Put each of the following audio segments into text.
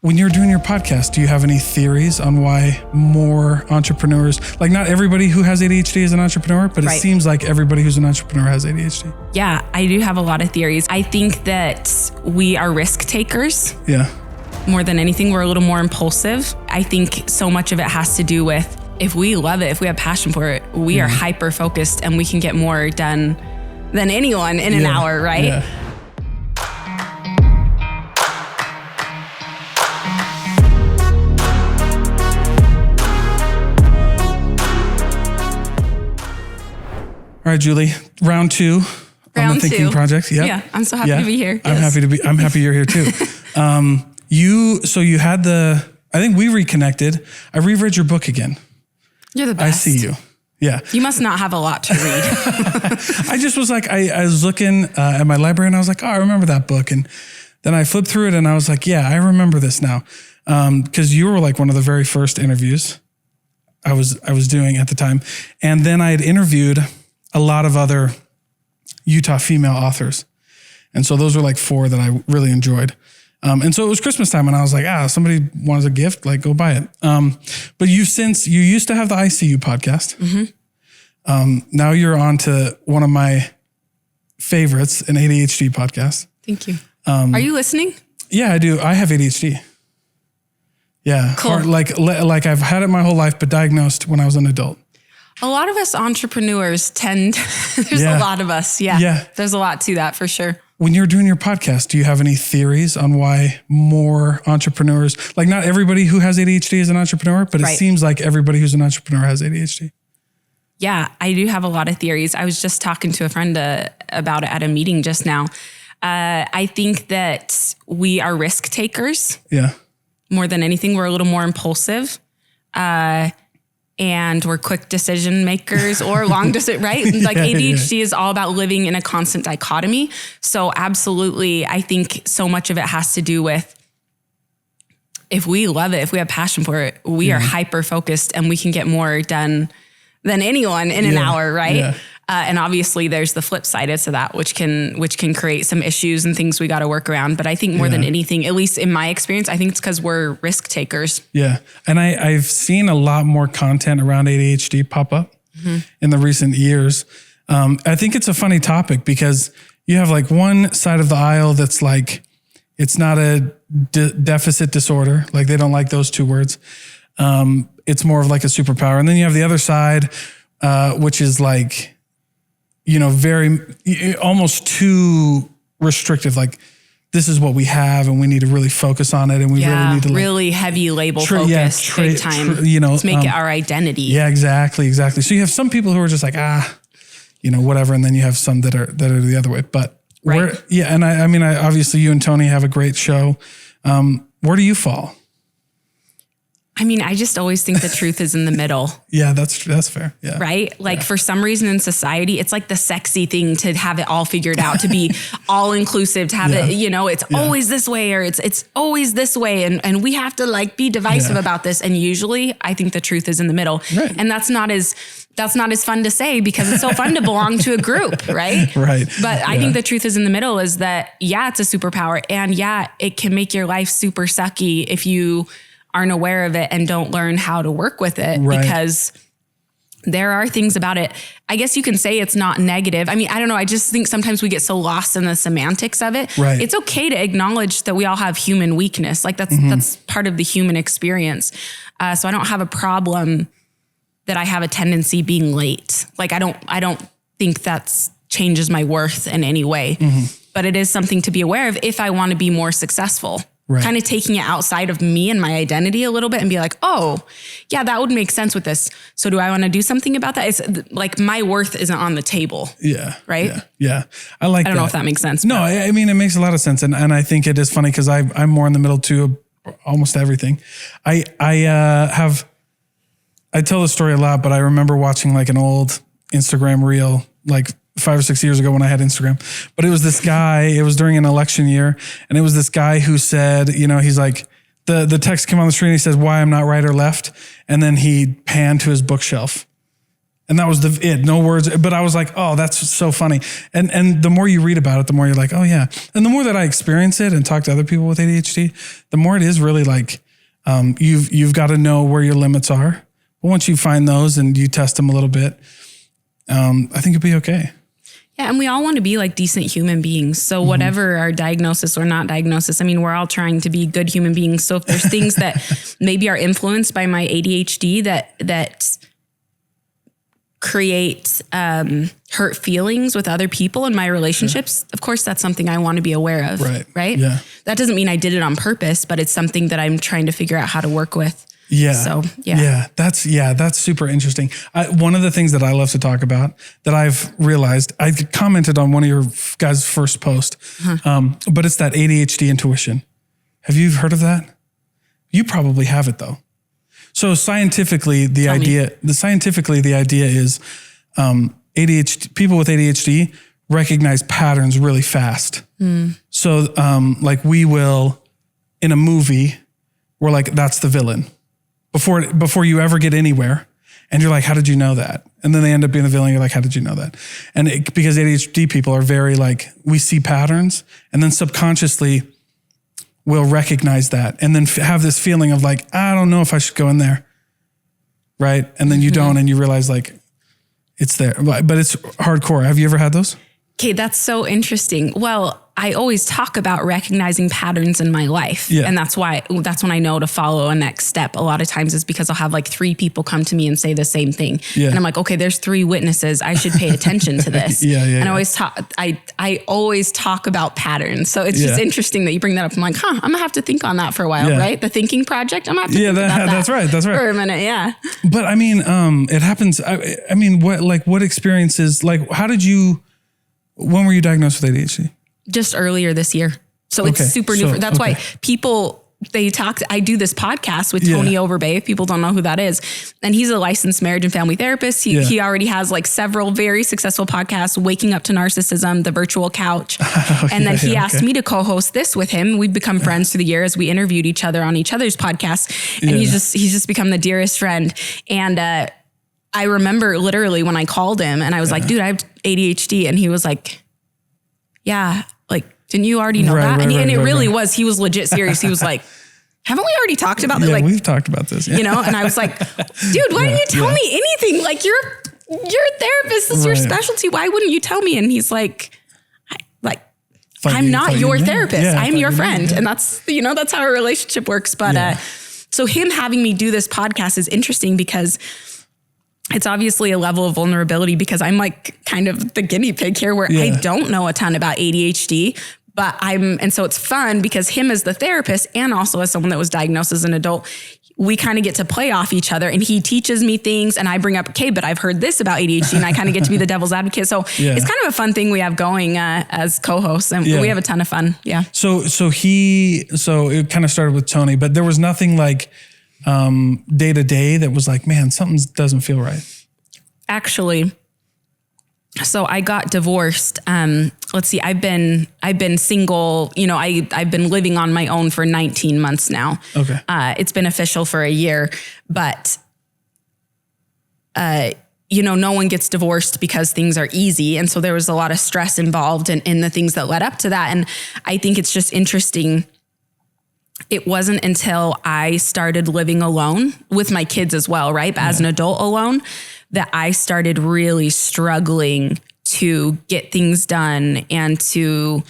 When you're doing your podcast, do you have any theories on why more entrepreneurs, like not everybody who has ADHD is an entrepreneur, but it seems like everybody who's an entrepreneur has ADHD? Yeah, I do have a lot of theories. I think that we are risk takers. Yeah. More than anything, we're a little more impulsive. I think so much of it has to do with if we love it, if we have passion for it, we are hyper focused and we can get more done than anyone in an hour, right? Yeah. All right, Julie, round two on the thinking project. Yep. Yeah, I'm so happy to be here. I'm happy you're here too. You had I think we reconnected. I reread your book again. You're the best. I see you. Yeah. You must not have a lot to read. I just was like, I was looking at my library and I was like, oh, I remember that book. And then I flipped through it and I was like, yeah, I remember this now. Because you were like one of the very first interviews I was doing at the time. And then I had interviewed a lot of other Utah female authors. And so those were like 4 that I really enjoyed. And so it was Christmas time and I was like, somebody wants a gift, like go buy it. But you used to have the ICU podcast. Mm-hmm. Now you're on to one of my favorites, an ADHD podcast. Thank you. Are you listening? Yeah, I do. I have ADHD. Yeah. Cool. Like I've had it my whole life, but diagnosed when I was an adult. A lot of us entrepreneurs there's a lot of us. Yeah. There's a lot to that for sure. When you're doing your podcast, do you have any theories on why more entrepreneurs, like not everybody who has ADHD is an entrepreneur, but it seems like everybody who's an entrepreneur has ADHD? Yeah, I do have a lot of theories. I was just talking to a friend about it at a meeting just now. I think that we are risk takers. Yeah. More than anything, we're a little more impulsive. And we're quick decision makers or long decision, right? Like ADHD is all about living in a constant dichotomy. So absolutely, I think so much of it has to do with if we love it, if we have passion for it, we are hyper focused and we can get more done than anyone in an hour, right? Yeah. And obviously there's the flip side to that, which can create some issues and things we got to work around. But I think more than anything, at least in my experience, I think it's because we're risk takers. Yeah. And I've seen a lot more content around ADHD pop up in the recent years. I think it's a funny topic because you have like one side of the aisle that's like, it's not a deficit disorder. Like they don't like those 2 words. It's more of like a superpower. And then you have the other side, which is like, very almost too restrictive. Like this is what we have and we need to really focus on it. And we really need to really heavy label focus big time. Let's make it our identity. Yeah, exactly. So you have some people who are just like, whatever. And then you have some that are the other way, but and I mean, obviously you and Tony have a great show. Where do you fall? I mean, I just always think the truth is in the middle. Yeah, that's fair. Yeah. Right? Like for some reason in society, it's like the sexy thing to have it all figured out, to be all inclusive, to have it, it's always this way or it's always this way. And we have to like be divisive about this. And usually I think the truth is in the middle. Right. And that's not as fun to say because it's so fun to belong to a group, right? Right. But I think the truth is in the middle is that, it's a superpower. And it can make your life super sucky if you aren't aware of it and don't learn how to work with it because there are things about it. I guess you can say it's not negative. I mean, I don't know. I just think sometimes we get so lost in the semantics of it. Right. It's okay to acknowledge that we all have human weakness. Like that's part of the human experience. So I don't have a problem that I have a tendency being late. Like I don't think that's changes my worth in any way, but it is something to be aware of if I want to be more successful. Right. Kind of taking it outside of me and my identity a little bit and be like, that would make sense with this. So do I want to do something about that? It's like my worth isn't on the table. Yeah. Right? Yeah. I don't know if that makes sense. No, I mean, it makes a lot of sense. And I think it is funny because I'm more in the middle too of almost everything. I tell the story a lot, but I remember watching like an old Instagram reel, like 5 or 6 years ago when I had Instagram, but it was this guy, it was during an election year. And it was this guy who said, he's like, the text came on the screen. He says, why I'm not right or left. And then he panned to his bookshelf And that was no words, but I was like, oh, that's so funny. And the more you read about it, the more you're like, oh yeah. And the more that I experience it and talk to other people with ADHD, the more it is really like, you've got to know where your limits are. But once you find those and you test them a little bit, I think you'll be okay. Yeah. And we all want to be like decent human beings. So whatever our diagnosis or not diagnosis, I mean, we're all trying to be good human beings. So if there's things that maybe are influenced by my ADHD that create hurt feelings with other people in my relationships, of course, that's something I want to be aware of. Right. Yeah. That doesn't mean I did it on purpose, but it's something that I'm trying to figure out how to work with. Yeah. So, yeah. That's super interesting. One of the things that I love to talk about that I've realized, I commented on one of your guys' first post, but it's that ADHD intuition. Have you heard of that? You probably have it though. So scientifically, the idea is ADHD, people with ADHD recognize patterns really fast. So like we will, in a movie, we're like, that's the villain. Before you ever get anywhere. And you're like, how did you know that? And then they end up being the villain. You're like, how did you know that? And because ADHD people are very like, we see patterns and then subconsciously we'll recognize that and then have this feeling of like, I don't know if I should go in there. Right. And then you don't, and you realize like it's there, but it's hardcore. Have you ever had those? Okay. That's so interesting. Well, I always talk about recognizing patterns in my life. Yeah. And that's when I know to follow a next step. A lot of times is because I'll have like 3 people come to me and say the same thing. Yeah. And I'm like, okay, there's 3 witnesses. I should pay attention to this. And I always talk about patterns. So it's just interesting that you bring that up. I'm like, I'm gonna have to think on that for a while, right? The thinking project. I'm gonna have to think about that. That's right. For a minute. Yeah. But I mean, it happens. I mean, what experiences, like, when were you diagnosed with ADHD? Just earlier this year. So it's super new. That's why people, I do this podcast with Tony Overbay, if people don't know who that is. And he's a licensed marriage and family therapist. He already has like several very successful podcasts, Waking Up to Narcissism, The Virtual Couch. And then he asked me to co-host this with him. We've become friends through the year as we interviewed each other on each other's podcasts. And he's just become the dearest friend. And, I remember literally when I called him and I was like, dude, I have ADHD. And he was like, yeah, like, didn't you already know that? And it really was, he was legit serious. He was like, haven't we already talked about that? Yeah, like, we've talked about this. Yeah. You know? And I was like, dude, why didn't you tell me anything? Like you're a therapist. This is your specialty. Why wouldn't you tell me? And he's like, I'm not your therapist. I'm your friend. And that's how our relationship works. But, so him having me do this podcast is interesting because it's obviously a level of vulnerability because I'm like kind of the guinea pig here where I don't know a ton about ADHD, and so it's fun because him as the therapist and also as someone that was diagnosed as an adult, we kind of get to play off each other and he teaches me things and I bring up, okay, but I've heard this about ADHD and I kind of get to be the devil's advocate. So it's kind of a fun thing we have going as co-hosts and we have a ton of fun. Yeah. So it kind of started with Tony, but there was nothing like, day to day that was like, man, something doesn't feel right. Actually, so I got divorced. Let's see, I've been single, I've been living on my own for 19 months now. Okay. It's been official for a year, but, no one gets divorced because things are easy. And so there was a lot of stress involved in the things that led up to that. And I think it's just interesting. It wasn't until I started living alone with my kids as well, right? But as an adult alone, that I started really struggling to get things done and to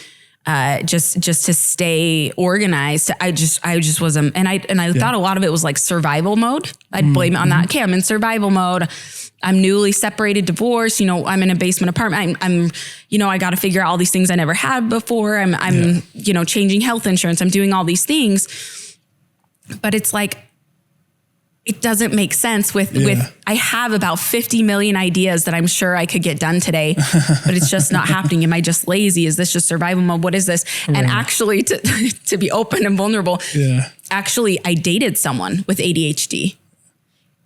just to stay organized. I just wasn't, and I thought a lot of it was like survival mode. I'd blame it on that. Okay, I'm in survival mode. I'm newly separated, divorced. I'm in a basement apartment. I'm I got to figure out all these things I never had before. I'm changing health insurance. I'm doing all these things, but it's like, it doesn't make sense with I have about 50 million ideas that I'm sure I could get done today, but it's just not happening. Am I just lazy? Is this just survival mode? What is this? Right. And actually to be open and vulnerable, actually I dated someone with ADHD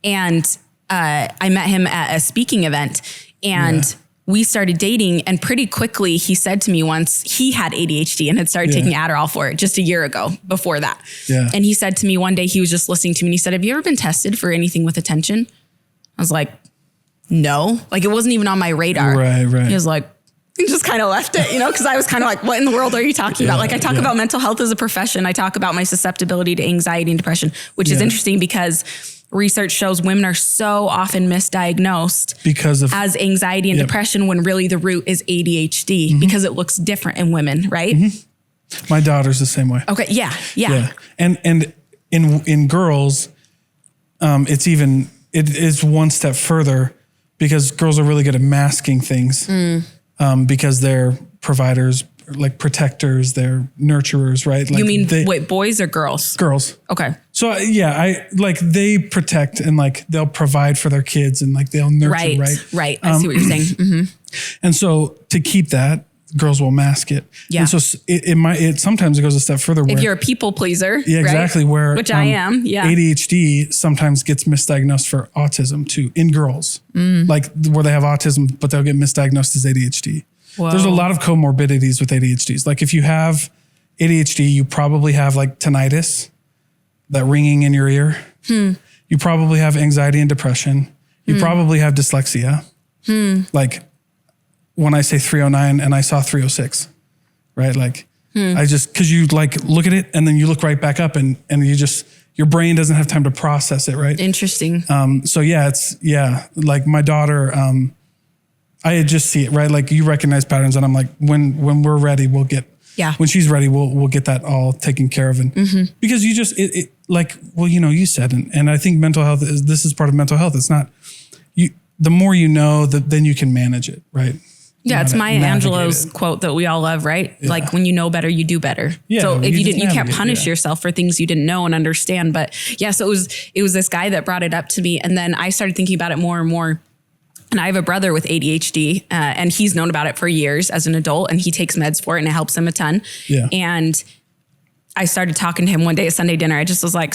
and I met him at a speaking event and we started dating, and pretty quickly he said to me once he had ADHD and had started taking Adderall for it just a year ago before that. Yeah. And he said to me one day, he was just listening to me and he said, have you ever been tested for anything with attention? I was like, no, like it wasn't even on my radar. Right. He was like, he just kind of left it, because I was kind of like, what in the world are you talking about? Like I talk about mental health as a profession. I talk about my susceptibility to anxiety and depression, which is interesting because research shows women are so often misdiagnosed because of as anxiety and depression when really the root is ADHD because it looks different in women, right? My daughter's the same way. Okay. Yeah. And in girls, it is one step further because girls are really good at masking things because they're providers, like protectors, they're nurturers, right? Like you mean, wait, boys or girls? Girls. Okay. So they protect and like they'll provide for their kids and like they'll nurture, right? I see what you're saying. And so to keep that, girls will mask it. Yeah. And so it sometimes it goes a step further. If you're a people pleaser. Yeah, exactly. Right? Which I am. Yeah. ADHD sometimes gets misdiagnosed for autism too in girls, like where they have autism, but they'll get misdiagnosed as ADHD. Whoa. There's a lot of comorbidities with ADHDs. Like if you have ADHD, you probably have like tinnitus, that ringing in your ear. You probably have anxiety and depression. You probably have dyslexia. Like when I say 309 and I saw 306, right? Like I just, cause you like look at it and then you look right back up and you just, your brain doesn't have time to process it, right? Interesting. So like my daughter, I just see it, right? Like you recognize patterns and I'm like, when we're ready, we'll get, when she's ready, we'll get that all taken care of. And because you just, you said, and I think mental health this is part of mental health. It's not the more you know, then you can manage it, right? Yeah, it's Maya Angelou's quote that we all love, right? Yeah. Like when you know better, you do better. Yeah, so if you can't punish yourself for things you didn't know and understand. But yeah, so it was this guy that brought it up to me, and then I started thinking about it more and more. And I have a brother with ADHD, and he's known about it for years as an adult, and he takes meds for it, and it helps him a ton. Yeah. And I started talking to him one day at Sunday dinner. I just was like,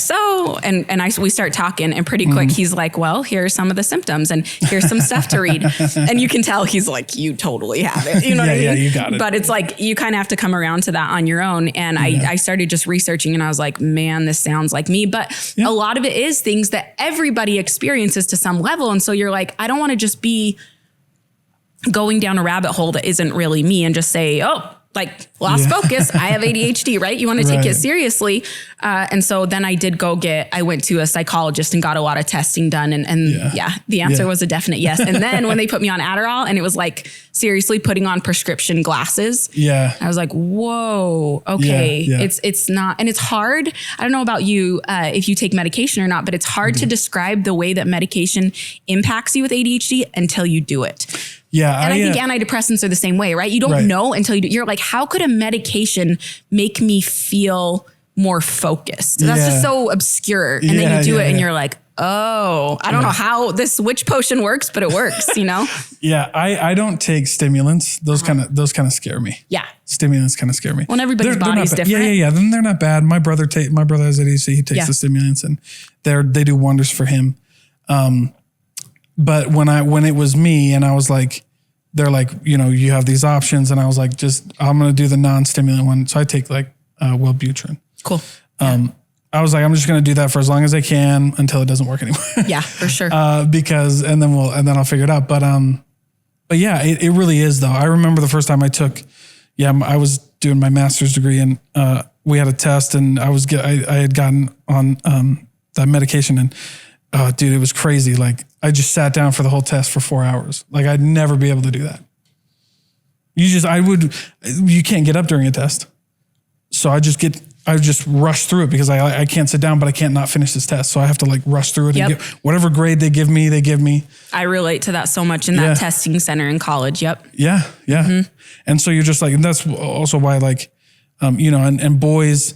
we start talking, and pretty quick, he's like, well, here are some of the symptoms and here's some stuff to read. And you can tell he's like, you totally have it. You know what I mean? Yeah, you got it. But it's like, you kind of have to come around to that on your own. And I started just researching and I was like, man, this sounds like me. But a lot of it is things that everybody experiences to some level. And so you're like, I don't want to just be going down a rabbit hole that isn't really me and just say, like lost focus. I have ADHD, right? You want to take it seriously. And so then I went to a psychologist and got a lot of testing done. And the answer was a definite yes. And then when they put me on Adderall and it was like seriously putting on prescription glasses. Yeah. I was like, whoa, okay. It's not, and it's hard. I don't know about you, if you take medication or not, but it's hard to describe the way that medication impacts you with ADHD until you do it. Yeah. And I think antidepressants are the same way, right? You don't know until you do. You're like, how could a medication make me feel more focused? That's just so obscure. And then you do it and you're like, oh, I don't know how this switch potion works, but it works, you know? Yeah. I don't take stimulants. Those kind of scare me. Yeah. Stimulants kind of scare me. Well, everybody's body's different. Yeah. Then they're not bad. My brother has ADHD. He takes the stimulants and they do wonders for him. But when it was me and I was like, they're like, you have these options. And I was like, I'm going to do the non-stimulant one. So I take like Wellbutrin. Cool. I was like, I'm just going to do that for as long as I can until it doesn't work anymore. Yeah, for sure. And then I'll figure it out. But yeah, it really is though. I remember the first time I was doing my master's degree and we had a test and I had gotten on that medication and dude, it was crazy. Like I just sat down for the whole test for 4 hours. Like I'd never be able to do that. You can't get up during a test. So I just rush through it because I can't sit down, but I can't not finish this test. So I have to like rush through it and get whatever grade they give me. I relate to that so much in that testing center in college. Yep. Yeah. Yeah. Mm-hmm. And so you're just like, and that's also why like, and boys,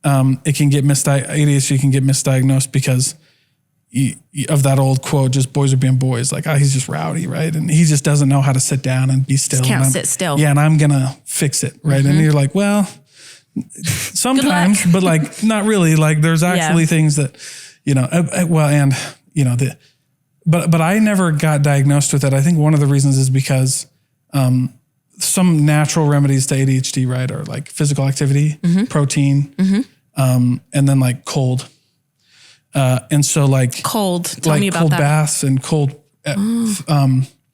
it can get ADHD can get misdiagnosed because of that old quote, just boys are being boys. Like, he's just rowdy, right? And he just doesn't know how to sit down and be still. Just can't sit still. Yeah, and I'm going to fix it, right? Mm-hmm. And you're like, well, sometimes, but like, not really. Like, there's actually things that, but I never got diagnosed with it. I think one of the reasons is because some natural remedies to ADHD, right, are like physical activity, protein, and then like cold. And so like cold, tell me about cold that. baths and cold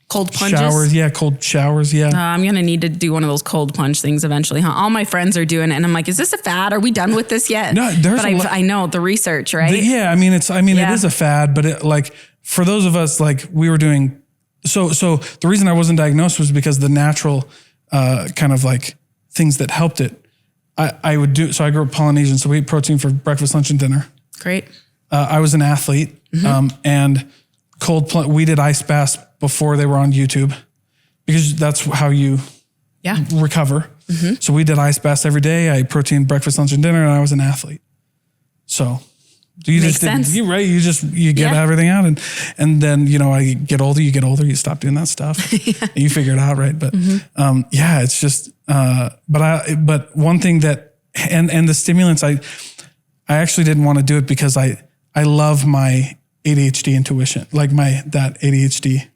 Cold plunges. Showers. Yeah. Cold showers. Yeah. I'm going to need to do one of those cold plunge things eventually. Huh? All my friends are doing it. And I'm like, is this a fad? Are we done with this yet? No, I know the research, right? It is a fad, but for those of us, like we were doing, so the reason I wasn't diagnosed was because the natural, kind of like things that helped it, I would do. So I grew up Polynesian. So we ate protein for breakfast, lunch, and dinner. Great. I was an athlete, and we did ice baths before they were on YouTube, because that's how you recover. So we did ice baths every day. I ate protein, breakfast, lunch, and dinner, and I was an athlete. So you Makes sense. You get everything out, and then, I get older, you stop doing that stuff and you figure it out. Right. But, it's just, but one thing that, and the stimulants, I actually didn't want to do it because I love my ADHD intuition, like that ADHD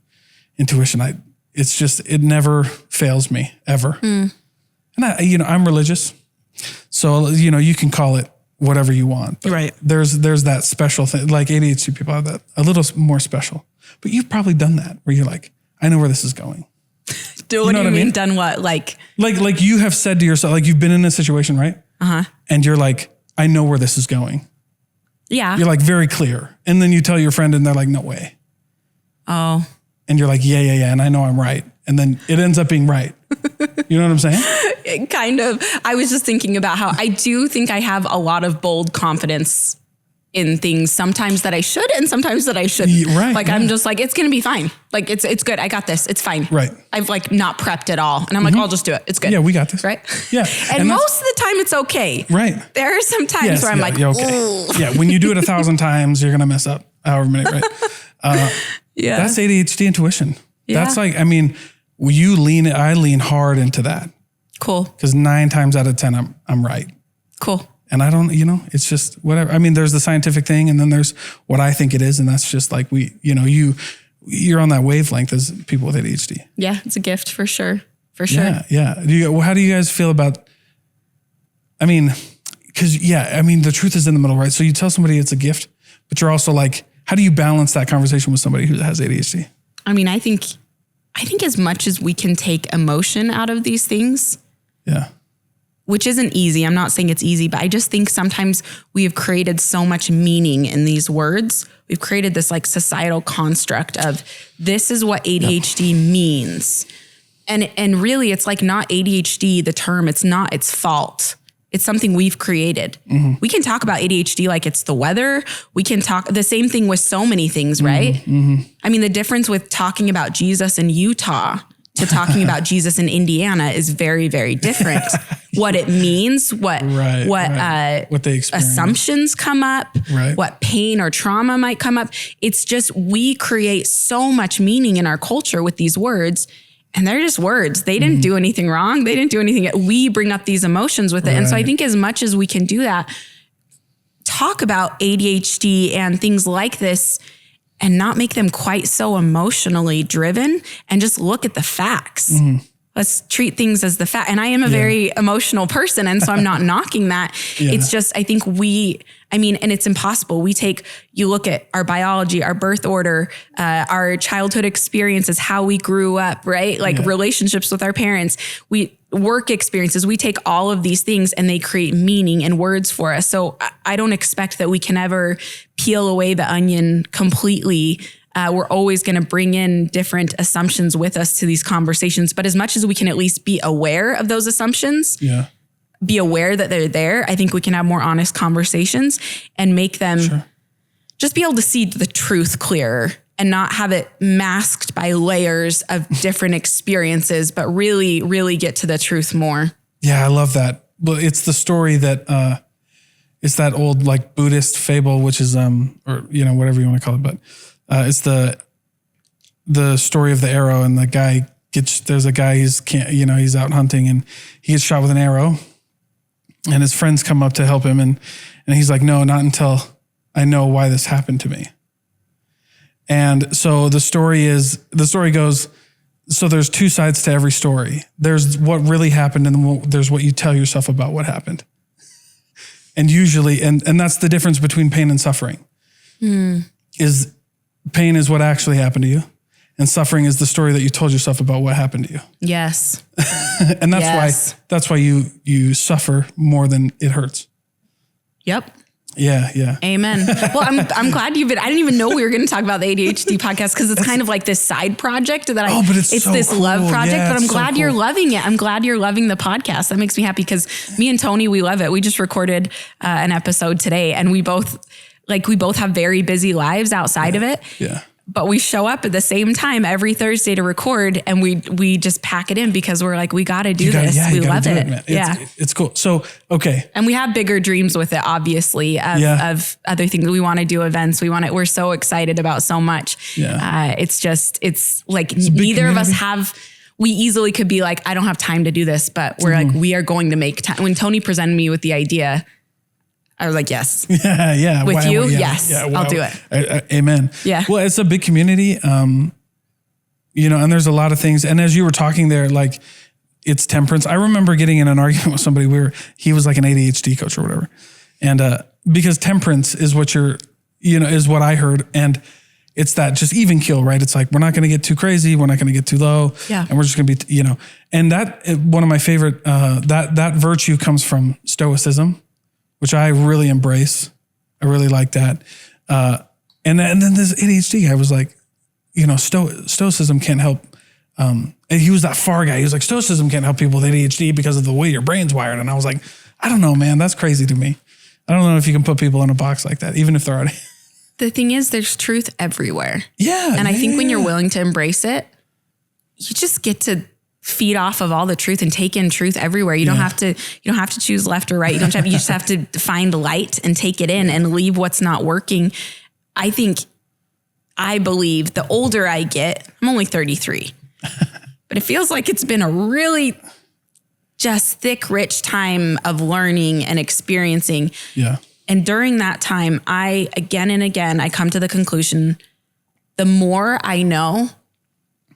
intuition. It never fails me ever. And I'm religious, so, you can call it whatever you want, but right. There's that special thing, like ADHD people have that a little more special, but you've probably done that where you're like, I know where this is going. What do you mean? Done what? Like you have said to yourself, like you've been in a situation, right? And you're like, I know where this is going. Yeah. You're like very clear. And then you tell your friend and they're like, no way. Oh. And you're like, yeah. And I know I'm right. And then it ends up being right. You know what I'm saying? Kind of. I was just thinking about how I do think I have a lot of bold confidence in things sometimes that I should and sometimes that I shouldn't. Right. Like, I'm just like, it's going to be fine. Like, it's good. I got this. It's fine. Right. I've like not prepped at all. And I'm like, I'll just do it. It's good. Yeah, we got this. Right. Yeah. And most of the time it's okay. Right. There are some times where I'm like, okay. Yeah. When you do it 1,000 times, you're going to mess up however many, right? That's ADHD intuition. Yeah. That's like, I lean hard into that. Cool. Because 9 times out of 10, I'm right. Cool. And I don't, it's just whatever. There's the scientific thing, and then there's what I think it is. And that's just like you're on that wavelength as people with ADHD. Yeah. It's a gift for sure. For sure. Yeah. How do you guys feel about, the truth is in the middle, right? So you tell somebody it's a gift, but you're also like, how do you balance that conversation with somebody who has ADHD? I think as much as we can take emotion out of these things. Yeah. Which isn't easy. I'm not saying it's easy, but I just think sometimes we have created so much meaning in these words. We've created this like societal construct of this is what ADHD means. And really it's like not ADHD, the term, it's not its fault. It's something we've created. We can talk about ADHD like it's the weather. We can talk the same thing with so many things, right? The difference with talking about Jesus in Utah to talking about Jesus in Indiana is very, very different. What it means, what they experience. Assumptions come up, what pain or trauma might come up. It's just, we create so much meaning in our culture with these words, and they're just words. They didn't do anything wrong. They didn't do anything. We bring up these emotions with it. And so I think as much as we can do that, talk about ADHD and things like this and not make them quite so emotionally driven and just look at the facts. Let's treat things as the fact. And I am a very emotional person. And so I'm not knocking that. It's just, I think and it's impossible. You look at our biology, our birth order, our childhood experiences, how we grew up, right? Like relationships with our parents, work experiences, we take all of these things and they create meaning and words for us. So I don't expect that we can ever peel away the onion completely. We're always going to bring in different assumptions with us to these conversations. But as much as we can at least be aware of those assumptions, be aware that they're there, I think we can have more honest conversations and make them just be able to see the truth clearer and not have it masked by layers of different experiences, but really, really get to the truth more. Yeah, I love that. Well, it's the story that, it's that old like Buddhist fable, which is, or, whatever you want to call it, but it's the story of the arrow, and the guy there's a guy, he's out hunting and he gets shot with an arrow, and his friends come up to help him. And he's like, no, not until I know why this happened to me. And so the story goes, so there's 2 sides to every story. There's what really happened, and then there's what you tell yourself about what happened. And usually, and that's the difference between pain and suffering. Is pain is what actually happened to you. And suffering is the story that you told yourself about what happened to you. Yes. And that's why you suffer more than it hurts. Yep. Yeah. Amen. Well, I'm glad I didn't even know we were going to talk about the ADHD podcast because it's kind of like this side project that but it's so this cool. love project, yeah, but I'm glad you're loving it. I'm glad you're loving the podcast. That makes me happy because me and Tony, we love it. We just recorded an episode today and we both have very busy lives outside of it. Yeah. But we show up at the same time every Thursday to record and we just pack it in because we're like, we got to do this. We love it. Man. It's cool. So, okay. And we have bigger dreams with it, obviously, of other things. We want to do events. We're so excited about so much. Yeah. It's like neither of us we easily could be like, I don't have time to do this, but we're like, we are going to make time. When Tony presented me with the idea, I was like, yes. Yeah. With you? Yes. Yeah, wow. I'll do it. Amen. Yeah. Well, it's a big community, and there's a lot of things. And as you were talking there, like it's temperance. I remember getting in an argument with somebody he was like an ADHD coach or whatever. And, because temperance is what is what I heard. And it's that just even keel, right? It's like, we're not going to get too crazy. We're not going to get too low. Yeah. And we're just going to be, and that one of my favorite, that virtue comes from Stoicism, which I really embrace. I really like that. And then this ADHD guy was like, Stoicism can't help. And he was that far guy. He was like, Stoicism can't help people with ADHD because of the way your brain's wired. And I was like, I don't know, man, that's crazy to me. I don't know if you can put people in a box like that, even if they're already. The thing is, there's truth everywhere. Yeah. And I think when you're willing to embrace it, you just get to feed off of all the truth and take in truth everywhere. You don't have to choose left or right. You just have to find light and take it in and leave what's not working. I believe the older I get, I'm only 33, but it feels like it's been a really just thick, rich time of learning and experiencing. Yeah. And during that time, again and again, I come to the conclusion, the more I know,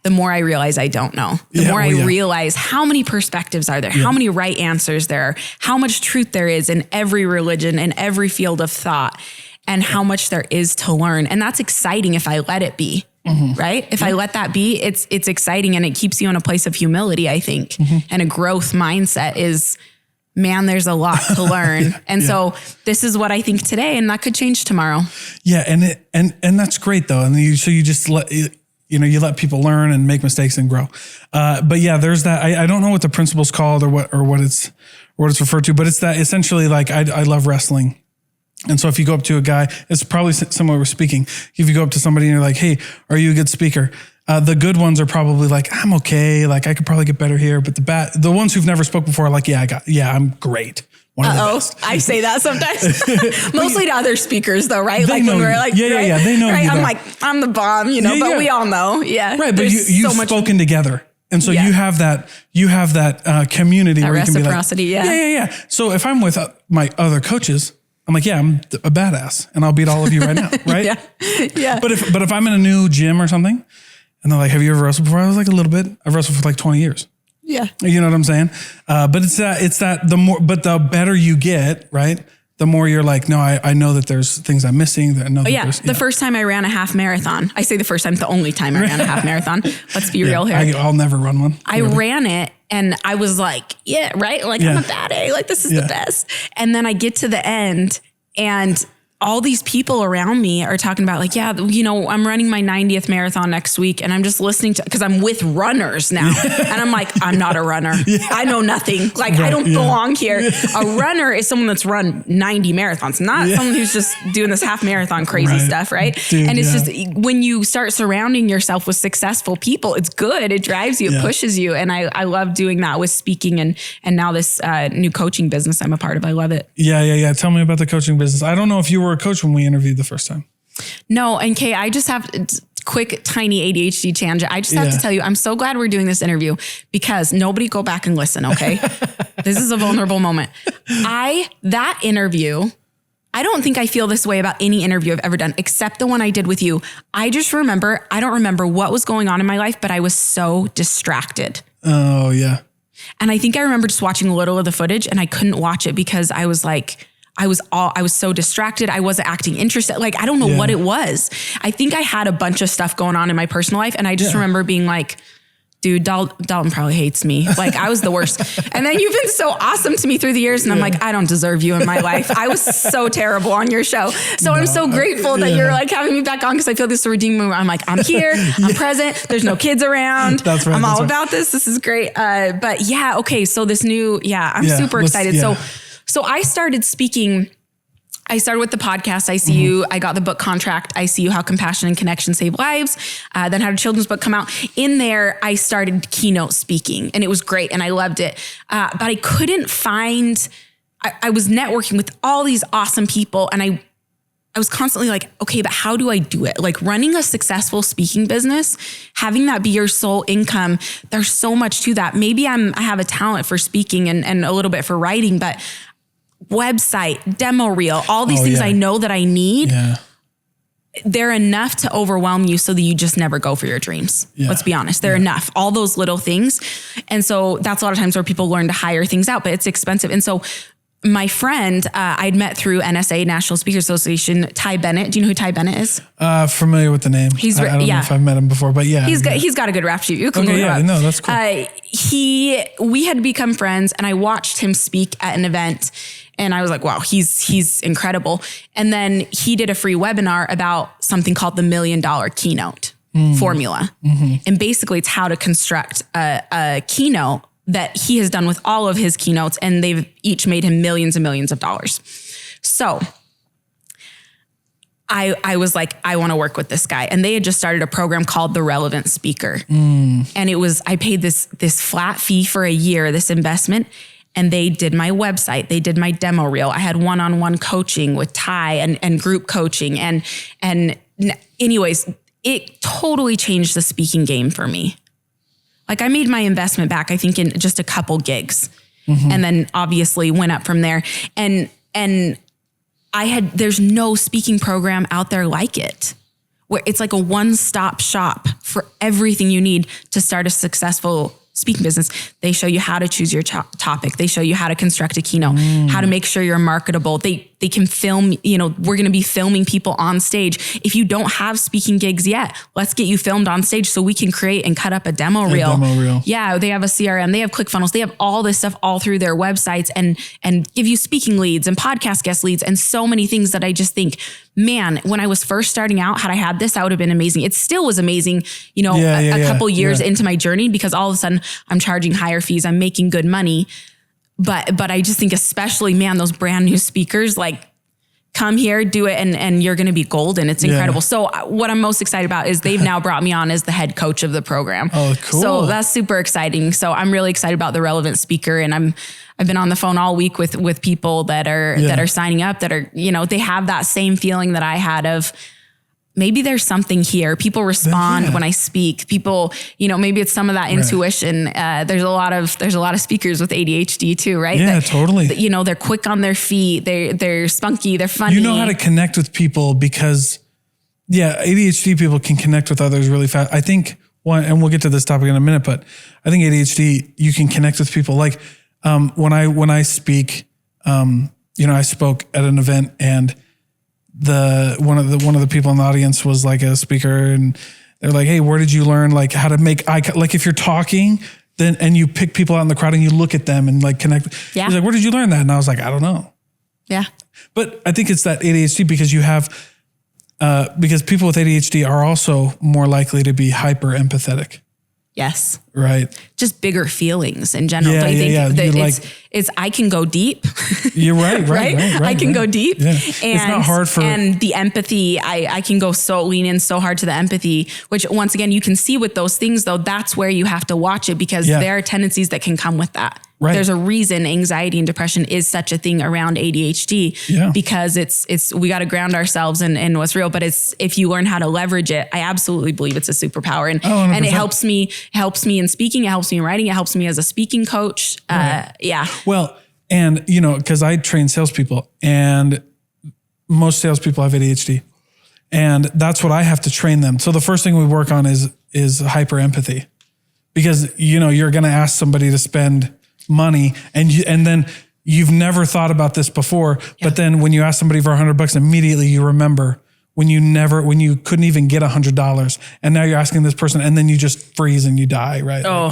the more I realize I don't know. The more I realize how many perspectives are there, how many right answers there are, how much truth there is in every religion, in every field of thought, and how much there is to learn. And that's exciting if I let it be, right? If I let that be, it's exciting and it keeps you in a place of humility, I think. And a growth mindset is, man, there's a lot to learn. So this is what I think today, and that could change tomorrow. Yeah. And that's great though. And you just you let people learn and make mistakes and grow. But yeah, there's that. I don't know what the principle's called or what it's referred to, but it's that essentially like I love wrestling. And so if you go up to a guy, it's probably similar with speaking. If you go up to somebody and you're like, hey, are you a good speaker? The good ones are probably like, I'm okay. Like I could probably get better here. But the ones who've never spoke before are like, I'm great. One of the best. I say that sometimes. Mostly to other speakers though, right? Like when we're like, yeah, they know right? you. I'm like, I'm the bomb, but we all know. Yeah. Right. But you've spoken together. And so you have that community that where you can be like, reciprocity. Yeah. So if I'm with my other coaches, I'm like, I'm a badass and I'll beat all of you right now. Right. Yeah. But if I'm in a new gym or something and they're like, have you ever wrestled before? I was like, a little bit. I've wrestled for like 20 years. Yeah. You know what I'm saying? But it's that the better you get, right? The more you're like, no, I know that there's things I'm missing. The first time I ran a half marathon, I say the first time, the only time I ran a half marathon. Let's be real here. I'll never run one. I ran it and I was like, right? Like I'm a bad A, like this is the best. And then I get to the end and all these people around me are talking about like, I'm running my 90th marathon next week and I'm just listening to, cause I'm with runners now. And I'm like, I'm not a runner. I know nothing. Like I don't belong here. A runner is someone that's run 90 marathons, not someone who's just doing this half marathon crazy stuff. Right. Dude, and it's just, when you start surrounding yourself with successful people, it's good. It drives you, it pushes you. And I love doing that with speaking and now this new coaching business I'm a part of. I love it. Yeah. Tell me about the coaching business. I don't know if you were a coach when we interviewed the first time. No. And Kay, I just have quick, tiny ADHD tangent. I just have to tell you, I'm so glad we're doing this interview because nobody go back and listen. Okay. This is a vulnerable moment. That interview, I don't think I feel this way about any interview I've ever done, except the one I did with you. I don't remember what was going on in my life, but I was so distracted. Oh yeah. And I think I remember just watching a little of the footage and I couldn't watch it because I was like, I was so distracted. I wasn't acting interested. Like, I don't know what it was. I think I had a bunch of stuff going on in my personal life. And I just remember being like, dude, Dalton probably hates me. Like, I was the worst. And then you've been so awesome to me through the years. And I'm like, I don't deserve you in my life. I was so terrible on your show. So I'm so grateful that you're like having me back on, because I feel this is a redeeming moment. I'm like, I'm here, I'm present. There's no kids around. That's right. I'm all about this. This is great. But yeah, okay. So this new, I'm super excited. So I started speaking. I started with the podcast, I See You. I got the book contract, I See You, How Compassion and Connection Save Lives. Then had a children's book come out. In there, I started keynote speaking, and it was great, and I loved it. But I couldn't find, I was networking with all these awesome people, and I was constantly like, okay, but how do I do it? Like, running a successful speaking business, having that be your sole income, there's so much to that. Maybe I have a talent for speaking and a little bit for writing, but website, demo reel, all these things I know that I need, they're enough to overwhelm you so that you just never go for your dreams. Let's be honest. They're enough, all those little things. And so that's a lot of times where people learn to hire things out, but it's expensive. And so my friend, I'd met through NSA, National Speakers Association, Ty Bennett. Do you know who Ty Bennett is? Familiar with the name. I don't know if I've met him before, but he's got a good rap sheet. You can look him up. No, that's cool. We had become friends, and I watched him speak at an event, and I was like, wow, he's incredible. And then he did a free webinar about something called the $1 million keynote formula. And basically it's how to construct a keynote that he has done with all of his keynotes, and they've each made him millions and millions of dollars. So I was like, I want to work with this guy. And they had just started a program called The Relevant Speaker. And I paid this flat fee for a year, this investment. And they did my website. They did my demo reel. I had one-on-one coaching with Ty and group coaching. And anyways, it totally changed the speaking game for me. Like, I made my investment back, I think, in just a couple gigs, and then obviously went up from there. And there's no speaking program out there like it, where it's like a one-stop shop for everything you need to start a successful speaking business. They show you how to choose your topic. They show you how to construct a keynote, how to make sure you're marketable. They can film, we're going to be filming people on stage. If you don't have speaking gigs yet, let's get you filmed on stage so we can create and cut up a demo reel. Yeah. They have a CRM, they have ClickFunnels, they have all this stuff all through their websites, and give you speaking leads and podcast guest leads and so many things that I just think, man, when I was first starting out, had I had this, that would have been amazing. It still was amazing, a couple years into my journey, because all of a sudden I'm charging higher fees. I'm making good money. But I just think, especially, man, those brand new speakers, like, come here, do it, and you're going to be golden. It's incredible. So what I'm most excited about is they've now brought me on as the head coach of the program. Oh, cool. So that's super exciting. So I'm really excited about the Relevant Speaker, and I've been on the phone all week with people that are signing up, that are, they have that same feeling that I had of, maybe there's something here. People respond when I speak. People, maybe it's some of that intuition. There's a lot of speakers with ADHD too, right? Yeah, totally. They're quick on their feet. They're spunky. They're funny. You know how to connect with people because, ADHD people can connect with others really fast. I think and we'll get to this topic in a minute, but I think ADHD, you can connect with people. Like, when I speak, I spoke at an event, and one of the people in the audience was like a speaker, and they're like, hey, where did you learn like how to make like if you're talking then and you pick people out in the crowd and you look at them and like connect. Yeah. He's like, where did you learn that? And I was like, I don't know. Yeah. But I think it's that ADHD because people with ADHD are also more likely to be hyper empathetic. Yes. Right. Just bigger feelings in general. Don't you think it's I can go deep. You're right. I can go deep. Yeah. And it's not hard and the empathy, I can lean in so hard to the empathy, which once again, you can see with those things though, that's where you have to watch it, because there are tendencies that can come with that. Right. There's a reason anxiety and depression is such a thing around ADHD, because we got to ground ourselves in what's real. But if you learn how to leverage it, I absolutely believe it's a superpower. And it helps me in speaking. It helps me in writing. It helps me as a speaking coach. Well, and because I train salespeople, and most salespeople have ADHD, and that's what I have to train them. So the first thing we work on is hyper empathy, because you're going to ask somebody to spend money, and then you've never thought about this before, but then when you ask somebody for $100, immediately you remember when you couldn't even get $100 and now you're asking this person and then you just freeze and you die, right? Oh,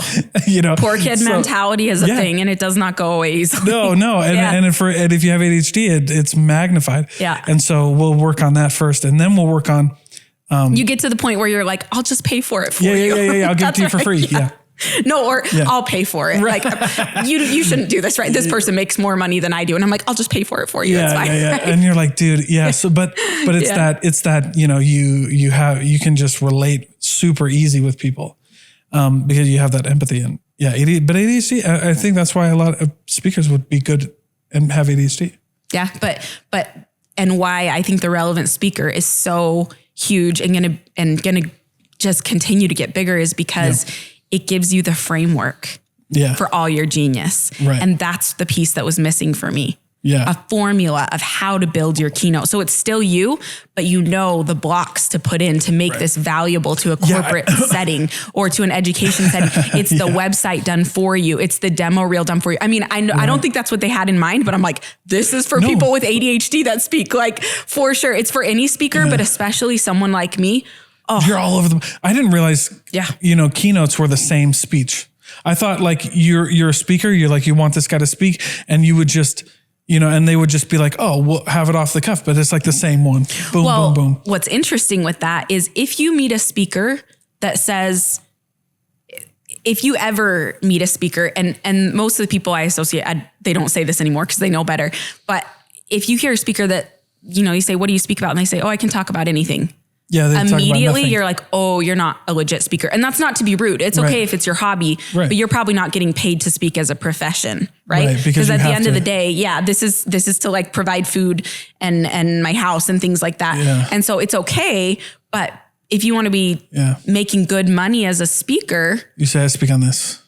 poor kid mentality is a thing and it does not go away easily. No. And if you have ADHD, it's magnified. Yeah. And so we'll work on that first and then we'll work on. You get to the point where you're like, I'll just pay for it for you. Yeah. I'll give it to you for free. Yeah. No, I'll pay for it. Right. Like you shouldn't do this, right? This person makes more money than I do. And I'm like, I'll just pay for it for you. Yeah, it's fine. Yeah. Right? And you're like, dude, yeah. So, but it's that, you can just relate super easy with people, because you have that empathy and but ADHD, I think that's why a lot of speakers would be good and have ADHD. Yeah. And why I think the relevant speaker is so huge and gonna just continue to get bigger is because it gives you the framework for all your genius. Right. And that's the piece that was missing for me. Yeah. A formula of how to build your keynote. So it's still you, but you know the blocks to put in to make this valuable to a corporate setting or to an education setting. It's the website done for you. It's the demo reel done for you. I mean, I don't think that's what they had in mind, but I'm like, this is for people with ADHD that speak. Like, for sure. It's for any speaker, but especially someone like me. Oh, you're all over them. I didn't realize, keynotes were the same speech. I thought like you're a speaker. You're like, you want this guy to speak and you would just, and they would just be like, oh, we'll have it off the cuff, but it's like the same one. Boom, boom, boom. What's interesting with that is if you meet a speaker that says, if you ever meet a speaker and most of the people I associate, they don't say this anymore because they know better. But if you hear a speaker that, you say, what do you speak about? And they say, oh, I can talk about anything. Yeah, immediately you're like, oh, you're not a legit speaker. And that's not to be rude. It's okay if it's your hobby, but you're probably not getting paid to speak as a profession, right? Because at the end of the day, this is to like provide food and my house and things like that. Yeah. And so it's okay. But if you want to be making good money as a speaker, you say, I speak on this.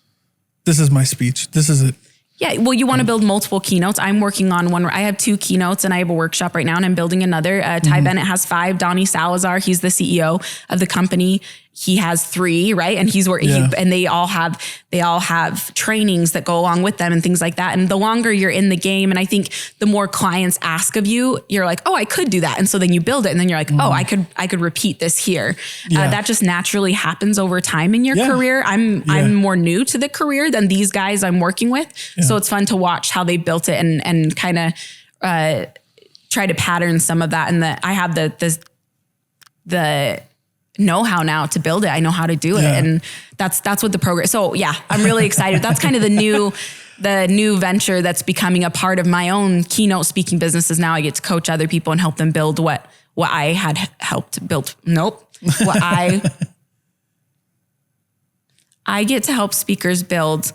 This is my speech. This is it. Yeah. Well, you want to build multiple keynotes. I'm working on one. I have 2 keynotes and I have a workshop right now and I'm building another. Ty Bennett has 5. Donnie Salazar, he's the CEO of the company. He has 3, right? And and they all have trainings that go along with them and things like that. And the longer you're in the game, and I think the more clients ask of you, you're like, oh, I could do that. And so then you build it and then you're like, oh, I could repeat this here. Yeah. That just naturally happens over time in your career. I'm more new to the career than these guys I'm working with. Yeah. So it's fun to watch how they built it and kind of try to pattern some of that. And I have the know-how now to build it. I know how to do it. And that's what the program. So I'm really excited. That's kind of the new venture that's becoming a part of my own keynote speaking businesses. Now I get to coach other people and help them build what I had helped build. What I get to help speakers build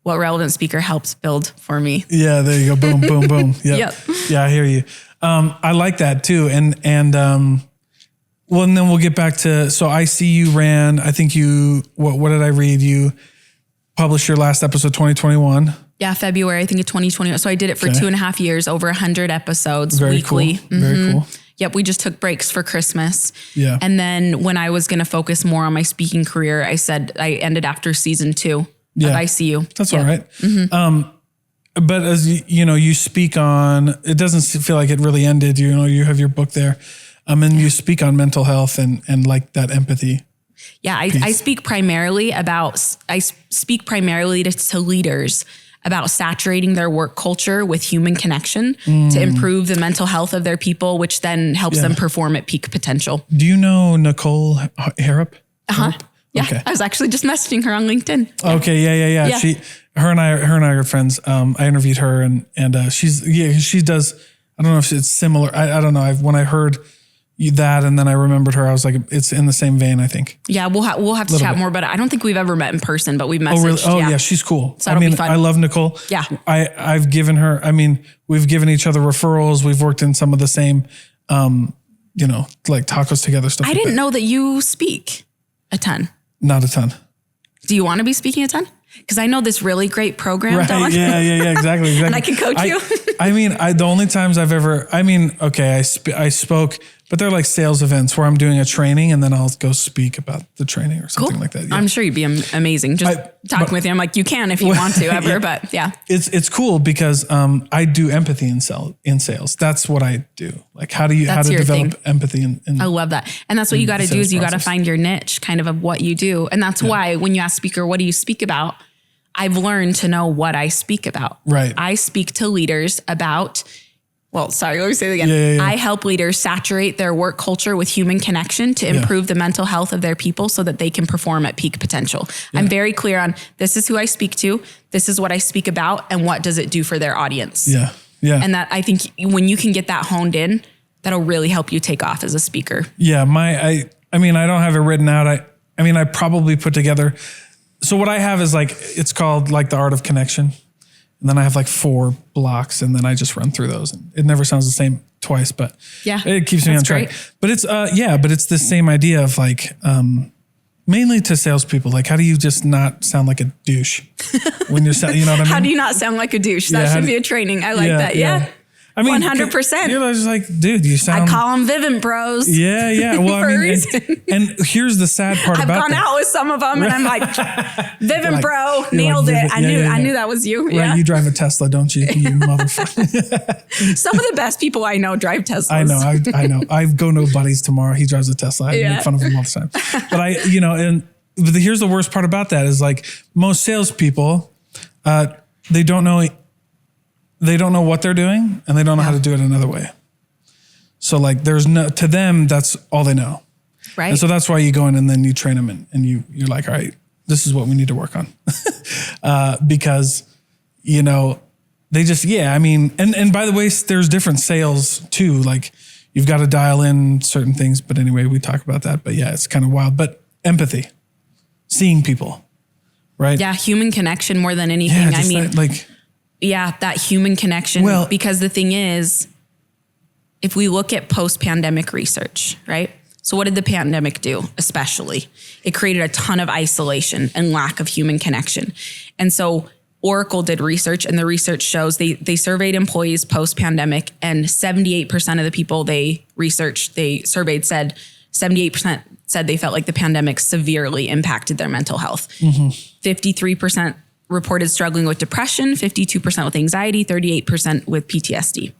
what Relevant Speaker helps build for me. Yeah, there you go. Boom, boom, boom. Yep. Yeah, I hear you. I like that too. Well, and then we'll get back to, so I see you ran, I think what did I read? You published your last episode 2021. Yeah, February, I think of 2021. So I did it for 2.5 years, over 100 episodes weekly. Cool. Very cool. Yep. We just took breaks for Christmas. Yeah. And then when I was going to focus more on my speaking career, I said I ended after season 2 of ICU. That's all right. Mm-hmm. But as you speak on, it doesn't feel like it really ended. You have your book there. And you speak on mental health and like that empathy. Yeah, I speak primarily to leaders about saturating their work culture with human connection to improve the mental health of their people, which then helps them perform at peak potential. Do you know Nicole Harrop? Uh-huh. Yeah, okay. I was actually just messaging her on LinkedIn. Okay, yeah. Her and I are friends. I interviewed her and she does. I don't know if it's similar. I don't know. When I heard that and then I remembered her, I was like, it's in the same vein, I think. Yeah, we'll have to chat more, but I don't think we've ever met in person, but we've messaged. Oh, really? Yeah, she's cool. So it'll be fun. I love Nicole. Yeah. I've given her, we've given each other referrals. We've worked in some of the same, like tacos together, stuff. I didn't know that you speak a ton. Not a ton. Do you want to be speaking a ton? Because I know this really great program, Don. Yeah, exactly. And I can coach you. I mean, the only times I've ever, okay, I spoke, but they're like sales events where I'm doing a training and then I'll go speak about the training or something like that. Yeah. I'm sure you'd be amazing. Just talking with you. I'm like, you can if you want to ever, yeah. But yeah. It's cool because I do empathy in sales. That's what I do. Like how to develop empathy I love that. And that's what you got to do is you got to find your niche kind of what you do. And that's why when you ask speaker, what do you speak about? I've learned to know what I speak about. Right. I speak to leaders about, let me say it again. Yeah. I help leaders saturate their work culture with human connection to improve the mental health of their people so that they can perform at peak potential. Yeah. I'm very clear on this is who I speak to. This is what I speak about. And what does it do for their audience? Yeah. Yeah. And that I think when you can get that honed in, that'll really help you take off as a speaker. Yeah. I don't have it written out. I probably put together. So what I have is it's called the art of connection. And then I have 4 blocks and then I just run through those. And it never sounds the same twice, but it keeps me on track. Great. But it's the same idea of mainly to salespeople. How do you just not sound like a douche when you're you know what I mean? How do you not sound like a douche? That should be a training. I like that. Yeah. 100%. You're just dude, you sound. I call them Vivint Bros. Yeah, yeah. Well, and here's the sad part about it. I've gone out with some of them, and I'm like, Vivint Bro, nailed it. I knew that was you. Right, yeah. You drive a Tesla, don't you? You motherfucker. Some of the best people I know drive Teslas. I know. I go to a buddy's tomorrow. He drives a Tesla. I make fun of him all the time. But but here's the worst part about that is most salespeople, they don't know what they're doing and they don't know how to do it another way. So to them, that's all they know. Right. And so that's why you go in and then you train them and you're like, all right, this is what we need to work on. Because, they just, and by the way, there's different sales too. You've got to dial in certain things, but anyway, we talk about that, but it's kind of wild, but empathy, seeing people, right? Yeah. Human connection more than anything. That human connection. Well, because the thing is, if we look at post-pandemic research, right? So what did the pandemic do? Especially, it created a ton of isolation and lack of human connection. And so Oracle did research, and the research shows they surveyed employees post-pandemic, and 78% of the people they surveyed said 78% said they felt like the pandemic severely impacted their mental health. 53% reported struggling with depression, 52% with anxiety, 38% with PTSD.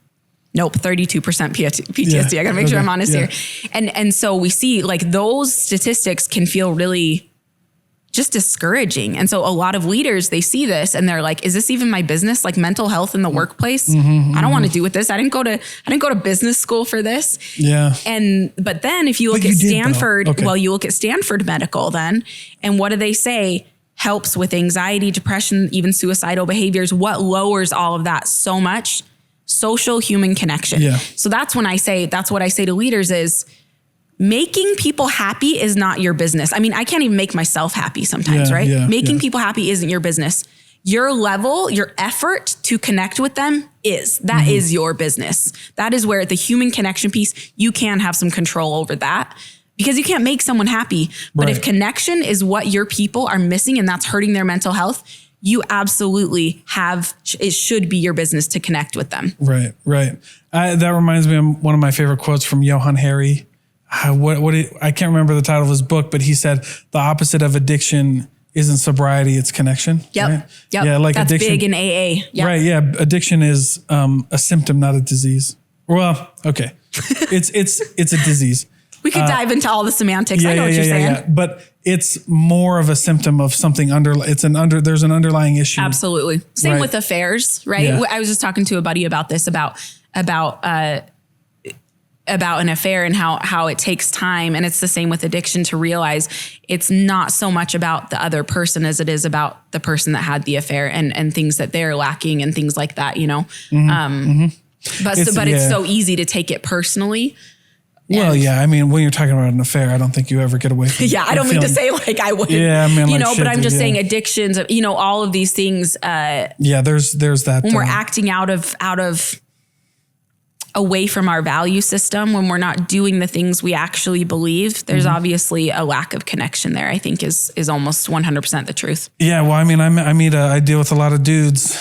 Nope, 32% PTSD. Yeah, I gotta make sure I'm honest here. And so we see those statistics can feel really just discouraging. And so a lot of leaders, they see this and they're like, is this even my business? Mental health in the workplace? I don't want to do with this. I didn't go to business school for this. Yeah. But then if you look at Stanford, you look at Stanford Medical then, and what do they say? Helps with anxiety, depression, even suicidal behaviors. What lowers all of that so much? Social human connection. Yeah. So that's what I say to leaders is making people happy is not your business. I can't even make myself happy sometimes, right? Yeah, making people happy isn't your business. Your level, your effort to connect with them is your business. That is where the human connection piece, you can have some control over that. Because you can't make someone happy. But if connection is what your people are missing and that's hurting their mental health, you absolutely it should be your business to connect with them. Right, right. That reminds me of one of my favorite quotes from Johann Hari. I can't remember the title of his book, but he said, the opposite of addiction isn't sobriety, it's connection. Yep. Right? Yep. Yeah, that's addiction, big in AA. Yep. Right, yeah. Addiction is a symptom, not a disease. Well, okay. It's a disease. We could dive into all the semantics. I know what you're saying. Yeah. But it's more of a symptom of something there's an underlying issue. Absolutely. Same with affairs, right? Yeah. I was just talking to a buddy about this, about an affair and how it takes time. And it's the same with addiction, to realize it's not so much about the other person as it is about the person that had the affair and things that they're lacking and things like that, But it's so easy to take it personally. Well, yeah. When you're talking about an affair, I don't think you ever get away from it. Yeah, I don't mean to say I would. Yeah, but I'm just saying addictions, all of these things. There's that. When we're acting out of away from our value system, when we're not doing the things we actually believe, there's obviously a lack of connection there, I think is almost 100% the truth. Yeah, well, I deal with a lot of dudes,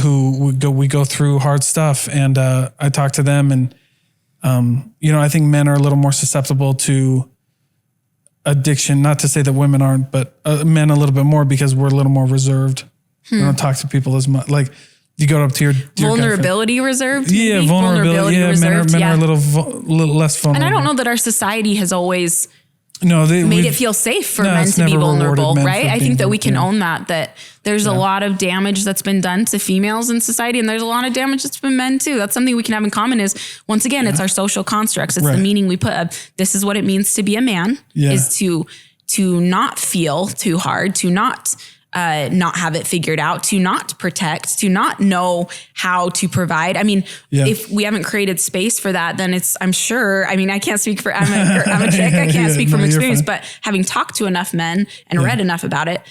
who we go through hard stuff, and I talk to them, and I think men are a little more susceptible to addiction. Not to say that women aren't, but men a little bit more because we're a little more reserved. We don't talk to people as much. Like you go up to your vulnerability reserved. Yeah, vulnerability. Yeah, reserved. Men are a little less vulnerable. And I don't know that our society has always made it feel safe for men to be vulnerable, right? I think that we can own that there's a lot of damage that's been done to females in society, and there's a lot of damage that's been men too. That's something we can have in common is, once again, it's our social constructs. It's the meaning we put up. This is what it means to be a man, is to not feel too hard, to not have it figured out, to not protect, to not know how to provide. I mean, if we haven't created space for that, then I'm sure, I can't speak for, I'm a chick. I can't speak from experience, but having talked to enough men and read enough about it,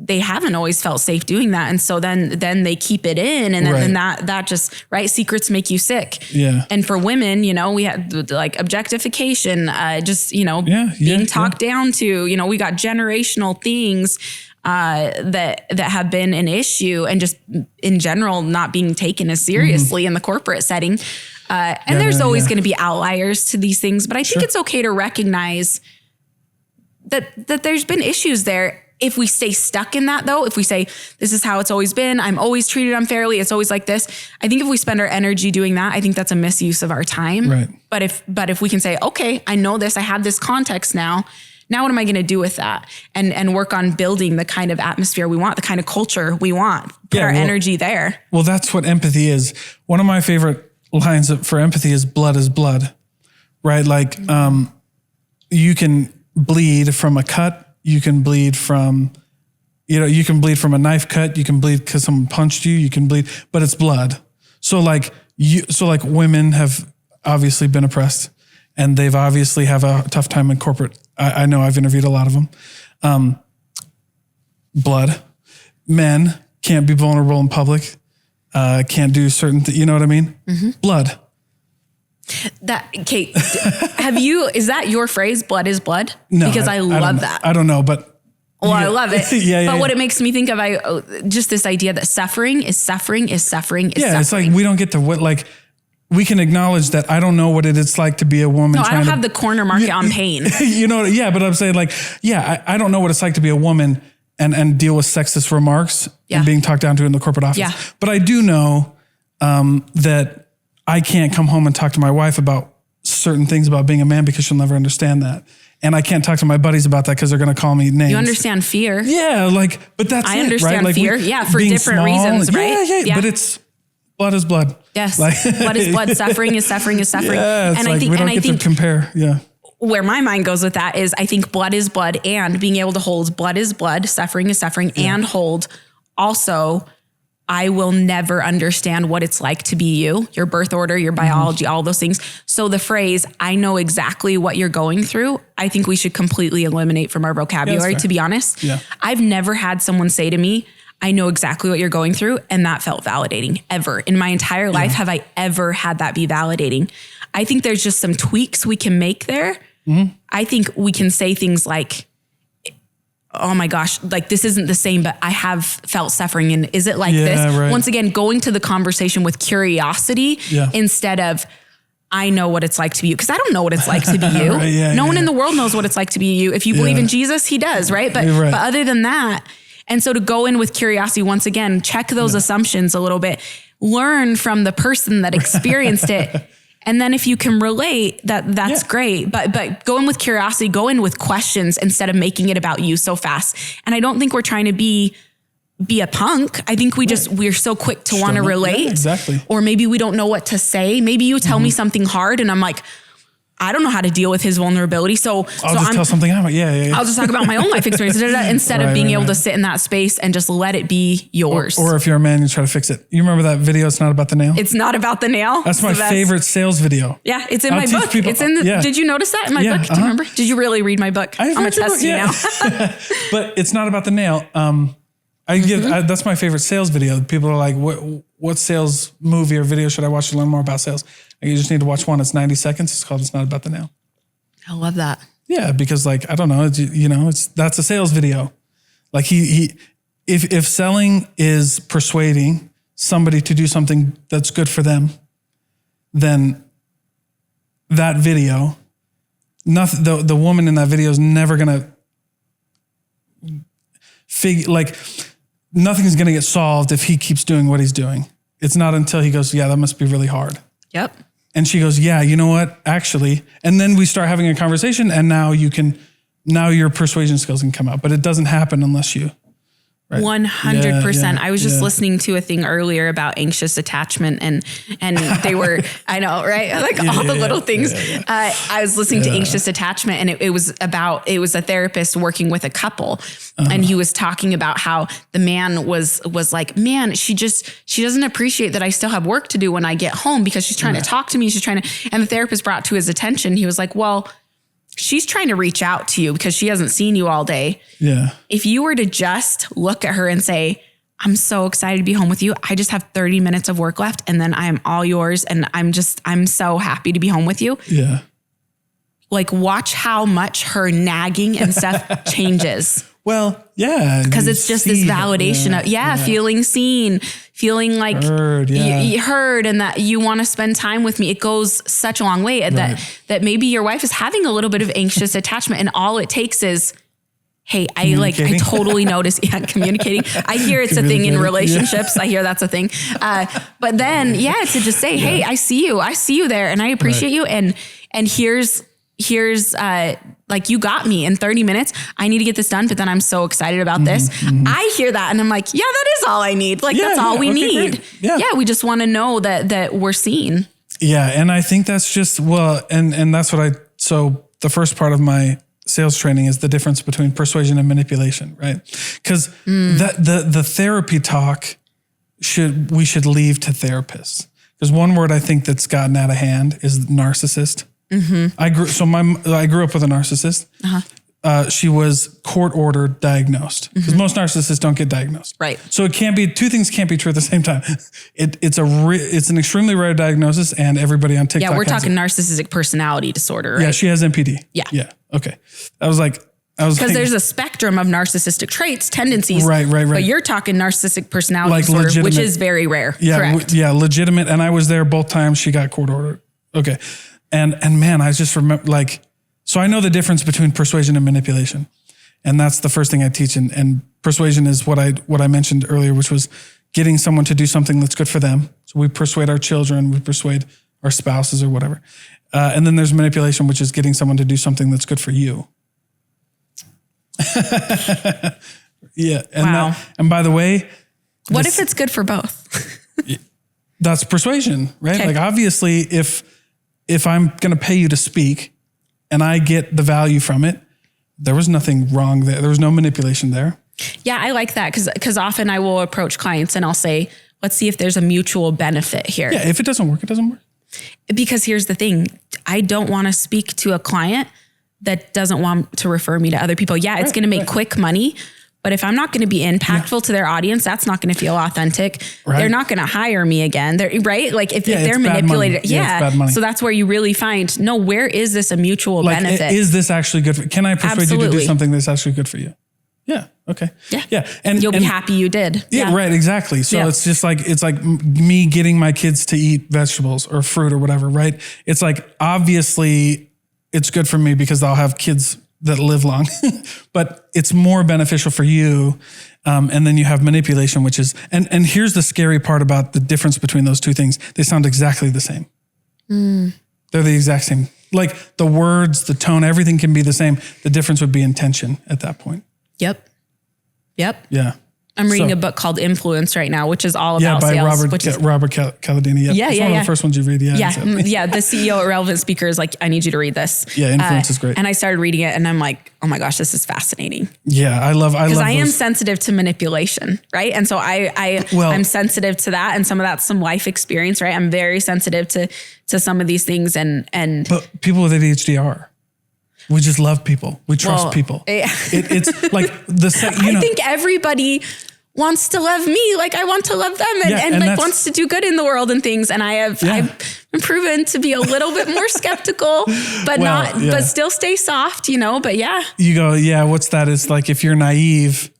they haven't always felt safe doing that. And so then they keep it in, and then that just, right. Secrets make you sick. Yeah. And for women, we had like objectification, being talked down to, we got generational things that have been an issue, and just in general not being taken as seriously in the corporate setting. And there's always going to be outliers to these things, but I think it's okay to recognize that there's been issues there. If we stay stuck in that though, if we say, this is how it's always been, I'm always treated unfairly, it's always like this. I think if we spend our energy doing that, I think that's a misuse of our time. Right. But if we can say, okay, I know this, I have this context now what am I going to do with that? And work on building the kind of atmosphere we want, the kind of culture we want, put our energy there. Well, that's what empathy is. One of my favorite lines for empathy is blood is blood, right? Like, you can bleed from a cut. You can bleed from, you can bleed from a knife cut. You can bleed because someone punched you. You can bleed, but it's blood. So like women have obviously been oppressed, and they've obviously have a tough time in corporate. I know I've interviewed a lot of them. Blood. Men can't be vulnerable in public. Can't do certain things. You know what I mean? Mm-hmm. Blood. Kate, is that your phrase? Blood is blood? No, because I love that. I don't know, but. Well, I love it. But what it makes me think of, just this idea that suffering is suffering is suffering is suffering. It's like, we don't get to we can acknowledge that I don't know what it's like to be a woman. No, I don't have the corner market on pain. But I'm saying I don't know what it's like to be a woman and deal with sexist remarks and being talked down to in the corporate office. Yeah. But I do know that I can't come home and talk to my wife about certain things about being a man because she'll never understand that. And I can't talk to my buddies about that because they're going to call me names. You understand fear. Yeah, but that's I understand right? fear. For different reasons, right? Yeah. But it's blood is blood. Yes. Blood is blood. Suffering is suffering is suffering. Yeah, and I think we don't get to compare. Yeah. Where my mind goes with that is, I think blood is blood, and being able to hold blood is blood, suffering is suffering, and hold also, I will never understand what it's like to be you, your birth order, your biology, all those things. So the phrase, I know exactly what you're going through, I think we should completely eliminate from our vocabulary, to be honest. Yeah. I've never had someone say to me, I know exactly what you're going through, and that felt validating ever. In my entire life, have I ever had that be validating? I think there's just some tweaks we can make there. Mm-hmm. I think we can say things like, oh my gosh, like this isn't the same, but I have felt suffering. And is it like this? Right. Once again, going to the conversation with curiosity instead of, I know what it's like to be you. Because I don't know what it's like to be you. Right, no one in the world knows what it's like to be you. If you believe in Jesus, he does, right? But other than that, and so to go in with curiosity, once again, check those assumptions a little bit, learn from the person that experienced it. And then if you can relate, that's great. But go in with curiosity, go in with questions instead of making it about you so fast. And I don't think we're trying to be a punk. I think we're so quick to want to relate. Yeah, exactly. Or maybe we don't know what to say. Maybe you tell me something hard and I'm like, I don't know how to deal with his vulnerability. So I'll just tell something out. Yeah. I'll just talk about my own life experience instead of being able to sit in that space and just let it be yours. Or if you're a man, you try to fix it. You remember that video? It's not about the nail. It's not about the nail. That's my favorite sales video. Yeah. It's in my book. It's in did you notice that in my book? Do you remember? Did you really read my book? I'm going to test you now. But it's not about the nail. That's my favorite sales video. People are like, what sales movie or video should I watch to learn more about sales? You just need to watch one. It's 90 seconds. It's called It's Not About the Nail. I love that. Yeah, because I don't know, that's a sales video. Like if selling is persuading, somebody to do something that's good for them, then that video, nothing, the woman in that video is never going to nothing's going to get solved if he keeps doing what he's doing. It's not until he goes, yeah, that must be really hard. Yep. And she goes, yeah, you know what? Actually, and then we start having a conversation, and now your persuasion skills can come out, but it doesn't happen unless you. Right. 100%. I was just listening to a thing earlier about anxious attachment and they were, I know, right? Like all the little things. I was listening to anxious attachment, and it was a therapist working with a couple. And he was talking about how the man was like, man, she doesn't appreciate that I still have work to do when I get home because she's trying to talk to me. And the therapist brought to his attention, he was like, well, she's trying to reach out to you because she hasn't seen you all day. Yeah. If you were to just look at her and say, I'm so excited to be home with you. I just have 30 minutes of work left and then I am all yours. And I'm so happy to be home with you. Yeah. Like watch how much her nagging and stuff changes. Well, yeah. Because it's just this validation of, feeling seen, feeling like heard, heard and that you want to spend time with me. It goes such a long way that maybe your wife is having a little bit of anxious attachment and all it takes is, hey, I totally notice communicating. I hear it's a thing in relationships. I hear that's a thing. But then, to just say, hey, I see you there and I appreciate you. And here's like you got me in 30 minutes. I need to get this done, but then I'm so excited about this. I hear that and I'm like, yeah, that is all I need. Like that's all we need. Yeah. We just want to know that we're seen. Yeah. And I think that's just, and that's what so the first part of my sales training is the difference between persuasion and manipulation, right? Because the therapy talk we should leave to therapists. Because one word I think that's gotten out of hand is narcissist. Mm-hmm. I grew up with a narcissist. Uh-huh. She was court-ordered diagnosed because most narcissists don't get diagnosed. Right. So it can't be, two things can't be true at the same time. It's an extremely rare diagnosis, and everybody on TikTok. Yeah, we're talking narcissistic personality disorder, right? Yeah, she has NPD. Yeah. Yeah. Okay. Because there's a spectrum of narcissistic traits, tendencies. Right. But you're talking narcissistic personality disorder, which is very rare. Yeah. Correct. Legitimate. And I was there both times she got court-ordered. Okay. And man, I just remember so I know the difference between persuasion and manipulation. And that's the first thing I teach. And persuasion is what I mentioned earlier, which was getting someone to do something that's good for them. So we persuade our children, we persuade our spouses or whatever. And then there's manipulation, which is getting someone to do something that's good for you. Yeah. And and by the way, what if it's good for both? That's persuasion, right? Okay. Like obviously if I'm going to pay you to speak and I get the value from it, there was nothing wrong there. There was no manipulation there. Yeah, I like that because often I will approach clients and I'll say, let's see if there's a mutual benefit here. Yeah, if it doesn't work, it doesn't work. Because here's the thing. I don't want to speak to a client that doesn't want to refer me to other people. Yeah, it's going to make quick money. But if I'm not going to be impactful to their audience, that's not going to feel authentic. Right. They're not going to hire me again. Right? Like if they're manipulated. It's bad money. So that's where you really find, where is this a mutual benefit? Is this actually good? Can I persuade you to do something that's actually good for you? Yeah. Okay. Yeah. And you'll be happy you did. Yeah. Right. Exactly. So it's just it's like me getting my kids to eat vegetables or fruit or whatever, right? It's like, obviously it's good for me because I'll have kids that live long, but it's more beneficial for you. And then you have manipulation, which is, and here's the scary part about the difference between those two things. They sound exactly the same. They're the exact same. Like the words, the tone, everything can be the same. The difference would be intention at that point. Yep. Yeah. I'm reading a book called Influence right now, which is all about by sales. Robert Cialdini. Yeah. It's one of the first ones you read. Yeah. The CEO at Relevant Speaker is like, I need you to read this. Yeah, Influence is great. And I started reading it and I'm like, oh my gosh, this is fascinating. Yeah, I love because I am sensitive to manipulation, right? And so I'm sensitive to that. And some of that's some life experience, right? I'm very sensitive to some of these things but people with ADHD are. We just love people. We trust people. Yeah. It's like I think everybody wants to love me like I want to love them and wants to do good in the world and things. And I've been proven to be a little bit more skeptical, but still stay soft, but yeah. You go, what's that? It's like, if you're naive,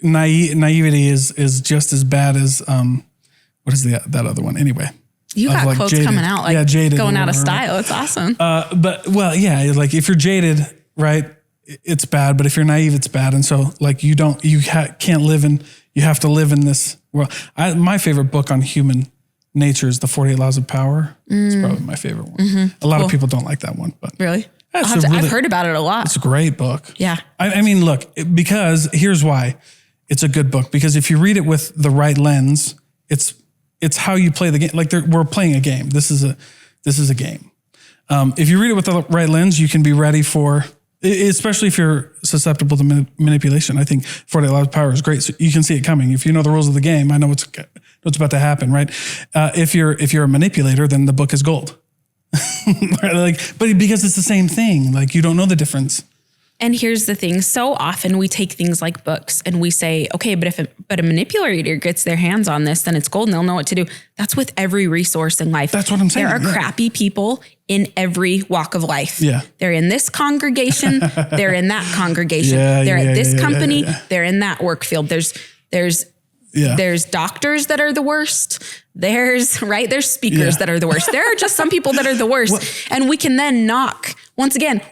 naivety is just as bad as, what is that other one? Anyway. You got like quotes jaded. Coming out, like jaded going out of style. It's awesome. But well, yeah, like if you're jaded, right, it's bad. But if you're naive, it's bad. And so like you can't live in, you have to live in this world. My favorite book on human nature is The 48 Laws of Power. It's probably my favorite one. Mm-hmm. A lot of people don't like that one, but really, I've heard about it a lot. It's a great book. Yeah. I mean, look, because here's why it's a good book, because if you read it with the right lens, it's how you play the game. Like we're playing a game. This is a game. If you read it with the right lens, you can be ready for, especially if you're susceptible to manipulation. I think 48 Laws of Power is great. So you can see it coming. If you know the rules of the game, I know what's about to happen, right? If you're a manipulator, then the book is gold. But because it's the same thing, like you don't know the difference. And here's the thing. So often we take things like books and we say, okay, but if a manipulator gets their hands on this, then it's gold and they'll know what to do. That's with every resource in life. That's what I'm saying. There are crappy people in every walk of life. Yeah. They're in this congregation. They're in that congregation. They're at this company. They're in that work field. There's doctors that are the worst. There's speakers that are the worst. There are just some people that are the worst. Well, and we can then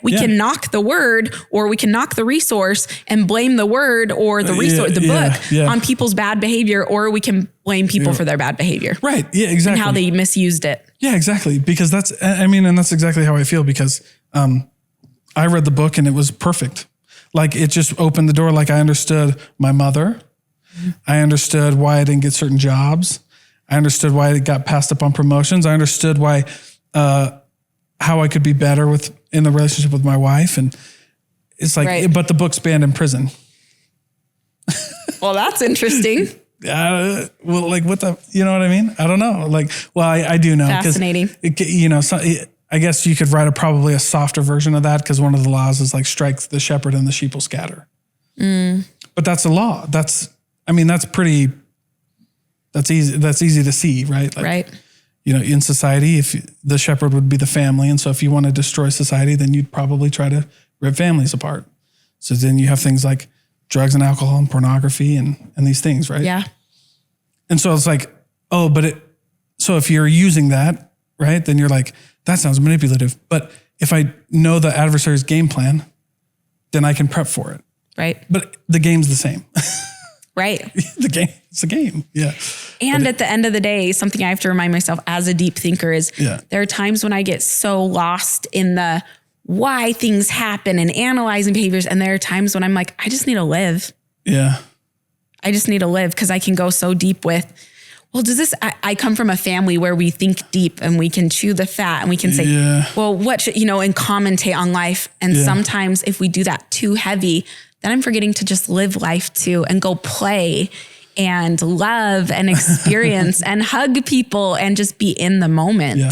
we can knock the word, or we can knock the resource and blame the word or the resource, the book on people's bad behavior, or we can blame people for their bad behavior. Right. Yeah, exactly. And how they misused it. Yeah, exactly. Because that's exactly how I feel, because I read the book and it was perfect. Like it just opened the door. Like I understood my mother. I understood why I didn't get certain jobs. I understood why I got passed up on promotions. I understood why, how I could be better in the relationship with my wife. And it's like, but the book's banned in prison. Well, that's interesting. Well, like what you know what I mean? I don't know. Like, well, I do know. Fascinating. I guess you could write probably a softer version of that, because one of the laws is like strike the shepherd and the sheep will scatter. But that's a law. That's easy to see, right? Like, right. In society, if the shepherd would be the family. And so if you want to destroy society, then you'd probably try to rip families apart. So then you have things like drugs and alcohol and pornography and these things, right? Yeah. And so it's like, so if you're using that, right, then you're like, that sounds manipulative. But if I know the adversary's game plan, then I can prep for it. Right. But the game's the same. Right. It's a game. Yeah. And at the end of the day, something I have to remind myself as a deep thinker is there are times when I get so lost in the why things happen and analyzing behaviors. And there are times when I'm like, I just need to live. Yeah. I just need to live, because I can go so deep with, well, I come from a family where we think deep and we can chew the fat and we can say, well, what should, and commentate on life. And sometimes if we do that too heavy, then I'm forgetting to just live life too and go play and love and experience and hug people and just be in the moment. Yeah.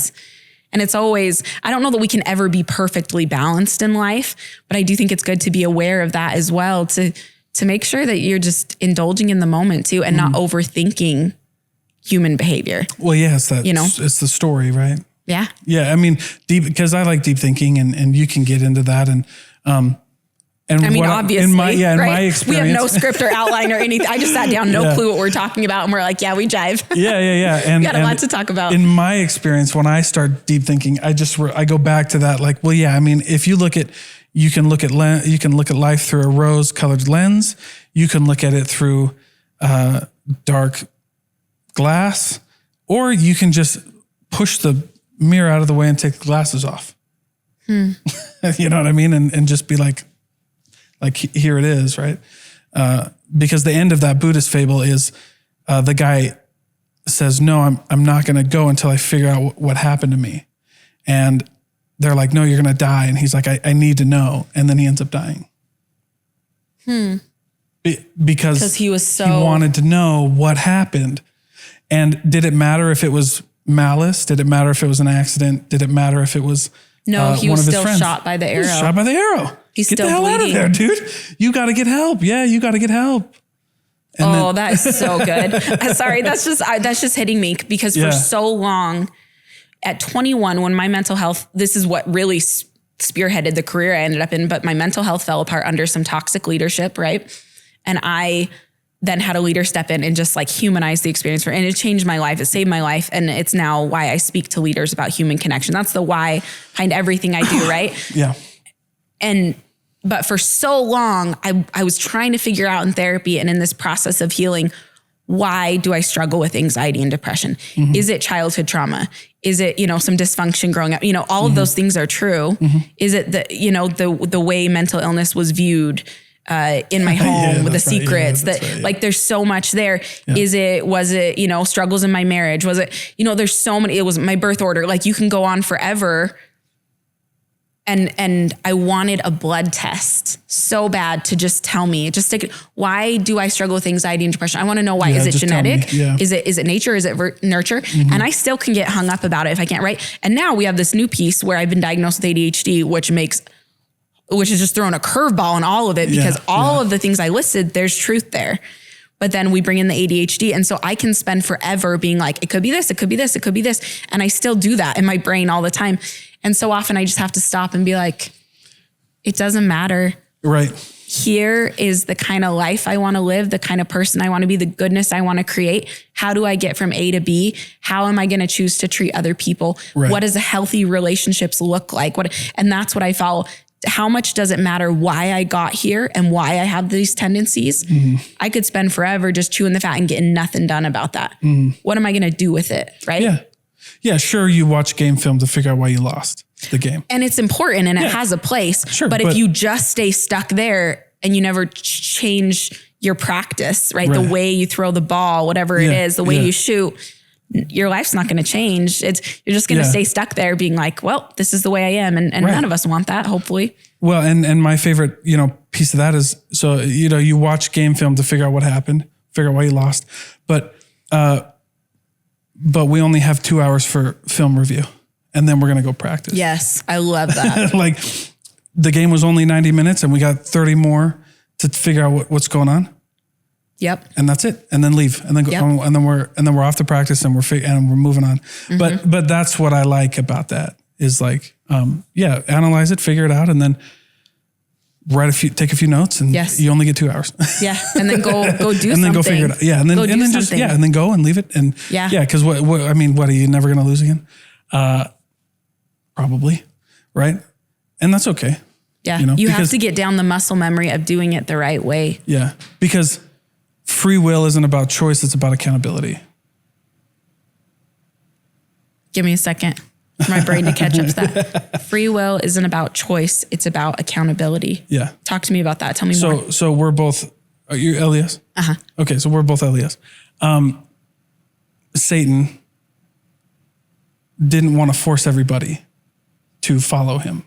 And it's always, I don't know that we can ever be perfectly balanced in life, but I do think it's good to be aware of that as well, to make sure that you're just indulging in the moment too and not overthinking human behavior. Well, yeah, it's that, it's the story, right? Yeah. Yeah. I mean, because I like deep thinking and you can get into that. And obviously, in my experience, we have no script or outline or anything. I just sat down, no clue what we're talking about. And we're like, we jive. Yeah. And we got a lot to talk about. In my experience, when I start deep thinking, I go back to that. Like, well, yeah, I mean, if you can look at life through a rose colored lens. You can look at it through dark glass, or you can just push the mirror out of the way and take the glasses off. You know what I mean? And just be like here it is, right? Because the end of that Buddhist fable is the guy says, no, I'm not going to go until I figure out what happened to me. And they're like, no, you're going to die. And he's like, I need to know. And then he ends up dying. Because he wanted to know what happened. And did it matter if it was malice? Did it matter if it was an accident? Did it matter if it was No, he was still shot by the arrow. He was shot by the arrow. He's Get still the hell bleeding. out of there, dude. You got to get help. Yeah, you got to get help. And that is so good. Sorry, that's just hitting me, because for so long, at 21, when my mental health, this is what really spearheaded the career I ended up in, but my mental health fell apart under some toxic leadership, right? And I then had a leader step in and just like humanize the experience and it changed my life. It saved my life. And it's now why I speak to leaders about human connection. That's the why behind everything I do. Right. Yeah. But for so long, I was trying to figure out in therapy and in this process of healing, why do I struggle with anxiety and depression? Mm-hmm. Is it childhood trauma? Is it, some dysfunction growing up? All of those things are true. Mm-hmm. Is it the way mental illness was viewed in my home with the secrets like there's so much there. Yeah. Was it, struggles in my marriage? Was it, there's so many, it was my birth order. Like you can go on forever. And I wanted a blood test so bad to just tell me, why do I struggle with anxiety and depression? I want to know why. Is it genetic? Yeah. Is it nature? Is it nurture? Mm-hmm. And I still can get hung up about it if I can't, right? And now we have this new piece where I've been diagnosed with ADHD, which is just throwing a curveball in all of it because all of the things I listed, there's truth there. But then we bring in the ADHD. And so I can spend forever being like, it could be this, it could be this, it could be this. And I still do that in my brain all the time. And so often I just have to stop and be like, it doesn't matter. Right. Here is the kind of life I want to live, the kind of person I want to be, the goodness I want to create. How do I get from A to B? How am I going to choose to treat other people? Right. What does a healthy relationships look like? And that's what I follow. How much does it matter why I got here and why I have these tendencies? Mm-hmm. I could spend forever just chewing the fat and getting nothing done about that. Mm-hmm. What am I going to do with it? Right. Yeah. Yeah. Sure. You watch game film to figure out why you lost the game. And it's important and it has a place. Sure, but if you just stay stuck there and you never change your practice, right? The way you throw the ball, whatever it is, the way you shoot, your life's not going to change. You're just going to stay stuck there being like, well, this is the way I am. And none of us want that, hopefully. Well, and my favorite, piece of that is, so, you watch game film to figure out what happened, figure out why you lost. But we only have 2 hours for film review and then we're going to go practice. Yes. I love that. Like the game was only 90 minutes and we got 30 more to figure out what's going on. Yep. And that's it. And then leave. And then go, and then we're off to practice and we're moving on. Mm-hmm. But that's what I like about that is like, analyze it, figure it out, and then take a few notes, and you only get 2 hours. Yeah. And then go do something. And then go figure it out. Yeah. And then and then go and leave it. And cause what are you never going to lose again? Probably. Right. And that's okay. Yeah. You have to get down the muscle memory of doing it the right way. Yeah. Because free will isn't about choice. It's about accountability. Give me a second for my brain to catch up to that. Free will isn't about choice. It's about accountability. Yeah. Talk to me about that. Tell me more. So we're both, are you Elias? Uh-huh. Okay. So we're both Elias. Satan didn't want to force everybody to follow him.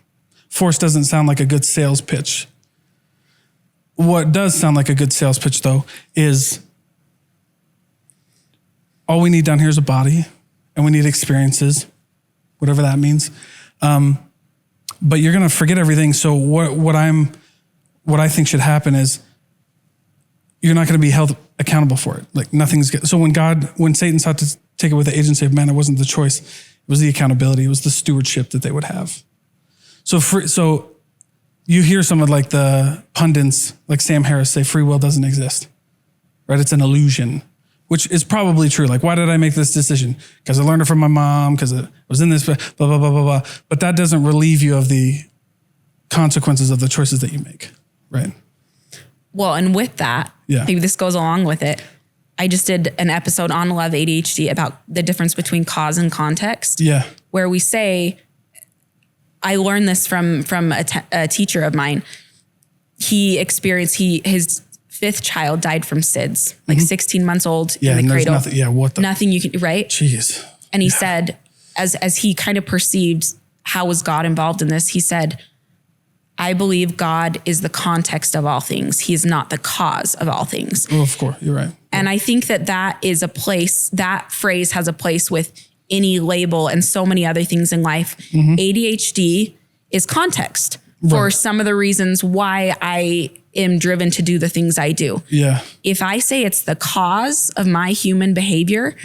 Force doesn't sound like a good sales pitch. What does sound like a good sales pitch, though, is all we need down here is a body, and we need experiences, whatever that means. But you're going to forget everything. So what I think should happen is you're not going to be held accountable for it. Like nothing's good. So when Satan sought to take it with the agency of man, it wasn't the choice. It was the accountability. It was the stewardship that they would have. So you hear some of like the pundits like Sam Harris say free will doesn't exist, right? It's an illusion, which is probably true. Like, why did I make this decision? Because I learned it from my mom, because I was in this, blah, blah, blah, blah, blah. But that doesn't relieve you of the consequences of the choices that you make, right? Well, and with that, maybe this goes along with it. I just did an episode on Love ADHD about the difference between cause and context. Yeah. Where we say, I learned this from a teacher of mine. He experienced, his fifth child died from SIDS, like 16 months old in the cradle. Nothing you can, right? Jeez. And he said, as he kind of perceived how was God involved in this, he said, I believe God is the context of all things. He is not the cause of all things. Oh, of course. You're right. And I think that is a place, that phrase has a place with any label and so many other things in life. Mm-hmm. ADHD is context for some of the reasons why I am driven to do the things I do. Yeah. If I say it's the cause of my human behavior,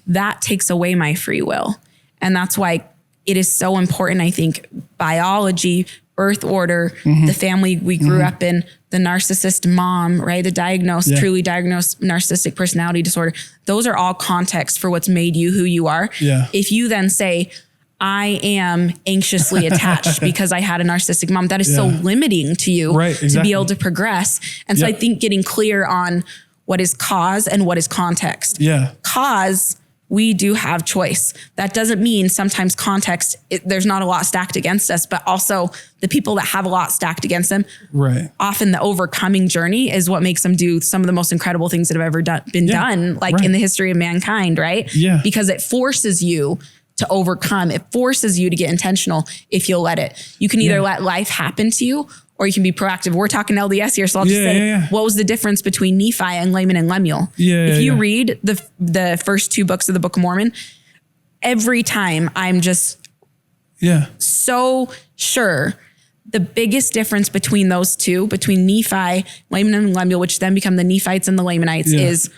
that takes away my free will. And that's why it is so important, I think, biology, birth order, the family we grew up in, the narcissist mom, right? The truly diagnosed narcissistic personality disorder. Those are all context for what's made you who you are. Yeah. If you then say, I am anxiously attached because I had a narcissistic mom, that is so limiting to you to be able to progress. And so I think getting clear on what is cause and what is context. Yeah. Cause, we do have choice. That doesn't mean sometimes context, there's not a lot stacked against us, but also the people that have a lot stacked against them, often the overcoming journey is what makes them do some of the most incredible things that have ever been done, like in the history of mankind, right? Yeah. Because it forces you to overcome. It forces you to get intentional if you'll let it. You can either let life happen to you, or you can be proactive. We're talking LDS here, so I'll just say, what was the difference between Nephi and Laman and Lemuel? If you read the first 2 books of the Book of Mormon, every time I'm just so sure the biggest difference between those two, between Nephi, Laman and Lemuel, which then become the Nephites and the Lamanites, is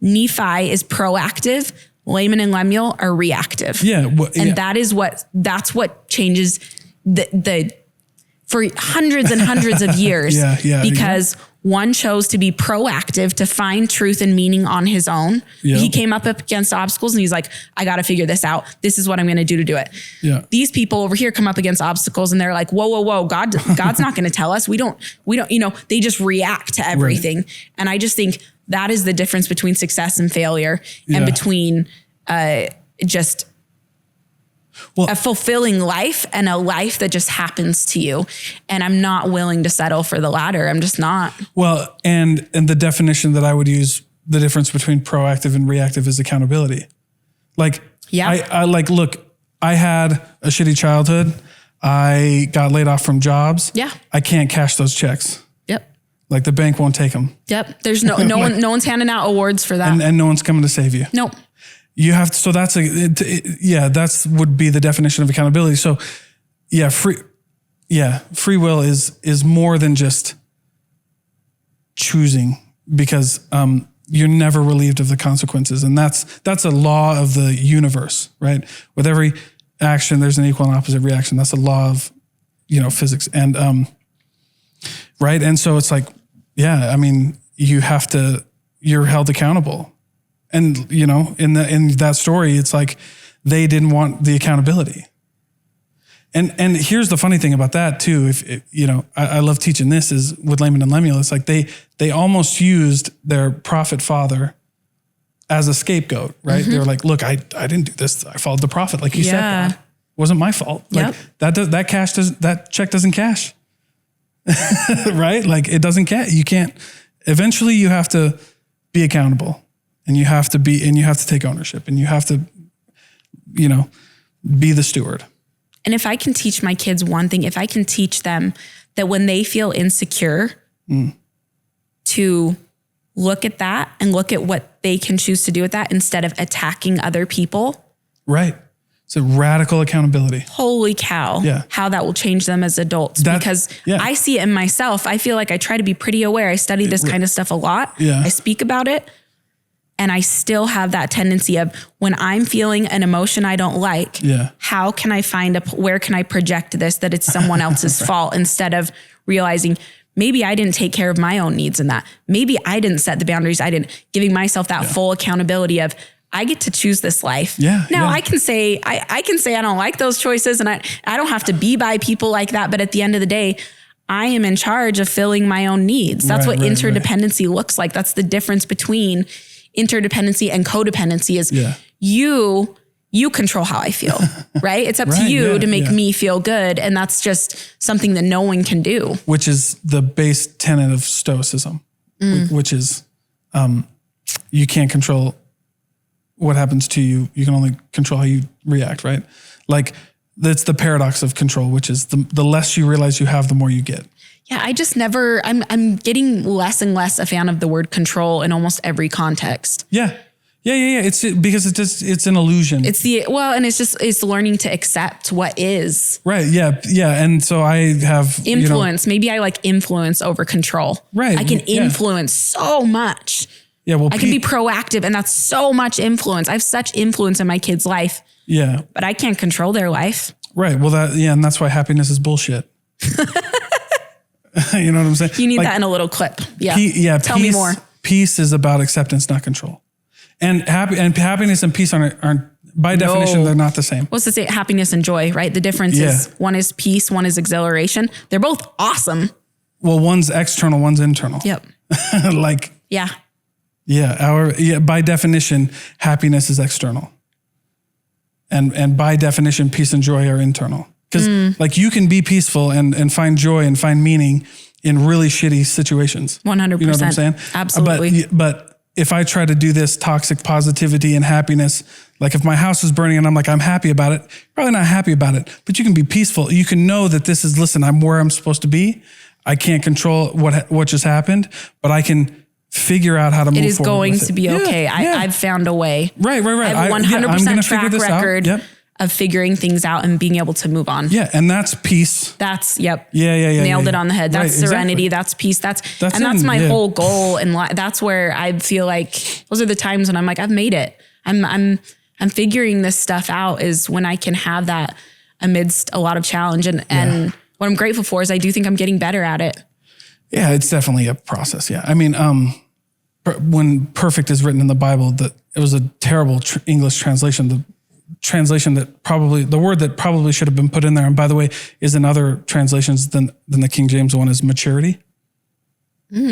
Nephi is proactive, Laman and Lemuel are reactive. And that's what changes the for hundreds and hundreds of years, because one chose to be proactive, to find truth and meaning on his own. He came up against obstacles and he's like, I got to figure this out. This is what I'm going to do it. These people over here come up against obstacles and they're like, whoa. God's not going to tell us. We don't, they just react to everything. And I just think that is the difference between success and failure and between just a fulfilling life and a life that just happens to you. And I'm not willing to settle for the latter. I'm just not. Well, and the definition that I would use, the difference between proactive and reactive, is accountability. Like, I look, I had a shitty childhood. I got laid off from jobs. I can't cash those checks. Like the bank won't take them. There's no one's handing out awards for that. And no one's coming to save you. Nope. You have to, so that's that's would be the definition of accountability. So free will is more than just choosing, because you're never relieved of the consequences. And that's a law of the universe, right? With every action, there's an equal and opposite reaction. That's a law of, physics. And, right. And so it's like, you're held accountable. And, in that story, it's like they didn't want the accountability. And here's the funny thing about that too. I love teaching this, is with Laman and Lemuel. It's like they almost used their prophet father as a scapegoat, right? They were like, look, I didn't do this. I followed the prophet. Like you said, God. It wasn't my fault. Like that check doesn't cash. Right? Like it doesn't cash. You can't, eventually you have to be accountable. And you have to take ownership, and you have to, be the steward. And if I can teach my kids one thing, if I can teach them that when they feel insecure, to look at that and look at what they can choose to do with that instead of attacking other people. Right. It's a radical accountability. Holy cow. How that will change them as adults. Because I see it in myself. I feel like I try to be pretty aware. I study this kind of stuff a lot. I speak about it. And I still have that tendency of, when I'm feeling an emotion I don't like, how can I where can I project this, that it's someone else's fault, instead of realizing maybe I didn't take care of my own needs in that. Maybe I didn't set the boundaries. I didn't, giving myself that full accountability of, I get to choose this life. Now I can say, I can say I don't like those choices, and I don't have to be by people like that. But at the end of the day, I am in charge of filling my own needs. That's what interdependency looks like. That's the difference between interdependency and codependency is you control how I feel, right? It's up to you to make me feel good. And that's just something that no one can do. Which is the base tenet of Stoicism, which is you can't control what happens to you. You can only control how you react, right? Like that's the paradox of control, which is the less you realize you have, the more you get. Yeah, I just never, I'm getting less and less a fan of the word control in almost every context. Yeah. It's because it's an illusion. And it's learning to accept what is. Right. Yeah. And so I have influence. Maybe I like influence over control. Right. I can influence so much. Yeah. Well, I can be proactive, and that's so much influence. I have such influence in my kid's life. Yeah. But I can't control their life. Right. Well, and that's why happiness is bullshit. You know what I'm saying? You need that in a little clip. Yeah. Tell me more. Peace is about acceptance, not control. And happiness and peace aren't by definition, they're not the same. What's to say happiness and joy, right? The difference is one is peace, one is exhilaration. They're both awesome. Well, one's external, one's internal. Yep. By definition, happiness is external. And by definition, peace and joy are internal. Because like you can be peaceful and find joy and find meaning in really shitty situations. 100%. You know what I'm saying? Absolutely. But if I try to do this toxic positivity and happiness, like if my house is burning and I'm like, I'm happy about it, probably not happy about it, but you can be peaceful. You can know that this is, listen, I'm where I'm supposed to be. I can't control what just happened, but I can figure out how to move forward. It is going to be okay. I've found a way. Right. I have a 100% track record of figuring things out and being able to move on. Yeah. And that's peace. Nailed it on the head. That's serenity. Exactly. That's peace. That's my whole goal. And that's where I feel like those are the times when I'm like, I've made it. I'm figuring this stuff out, is when I can have that amidst a lot of challenge. And what I'm grateful for is I do think I'm getting better at it. Yeah, it's definitely a process. Yeah. I mean, when perfect is written in the Bible, that it was a terrible English translation. The translation the word that probably should have been put in there, and by the way, is in other translations than the King James one, is maturity.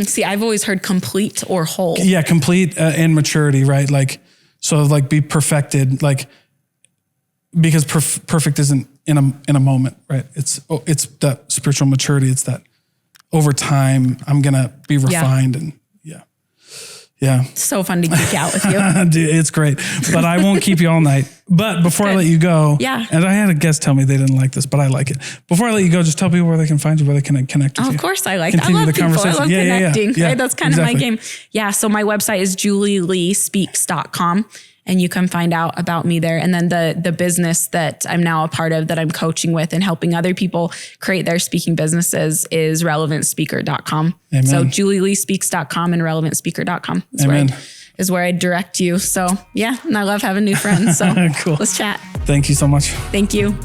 See, I've always heard complete or whole. Yeah, complete and maturity, right? Like, so like be perfected, like, because perfect isn't in a moment, right? It's that spiritual maturity. It's that over time I'm gonna be refined and yeah. So fun to geek out with you. Dude, it's great. But I won't keep you all night. But before I let you go, and I had a guest tell me they didn't like this, but I like it. Before I let you go, just tell people where they can find you, where they can connect with you. Of course I like that. I love people. I love connecting. Right? That's kind of my game. Yeah. So my website is julieleespeaks.com. And you can find out about me there. And then the business that I'm now a part of, that I'm coaching with and helping other people create their speaking businesses, is relevantspeaker.com. Amen. So julieleespeaks.com and relevantspeaker.com is where I direct you. So yeah, and I love having new friends. So cool. Let's chat. Thank you so much. Thank you.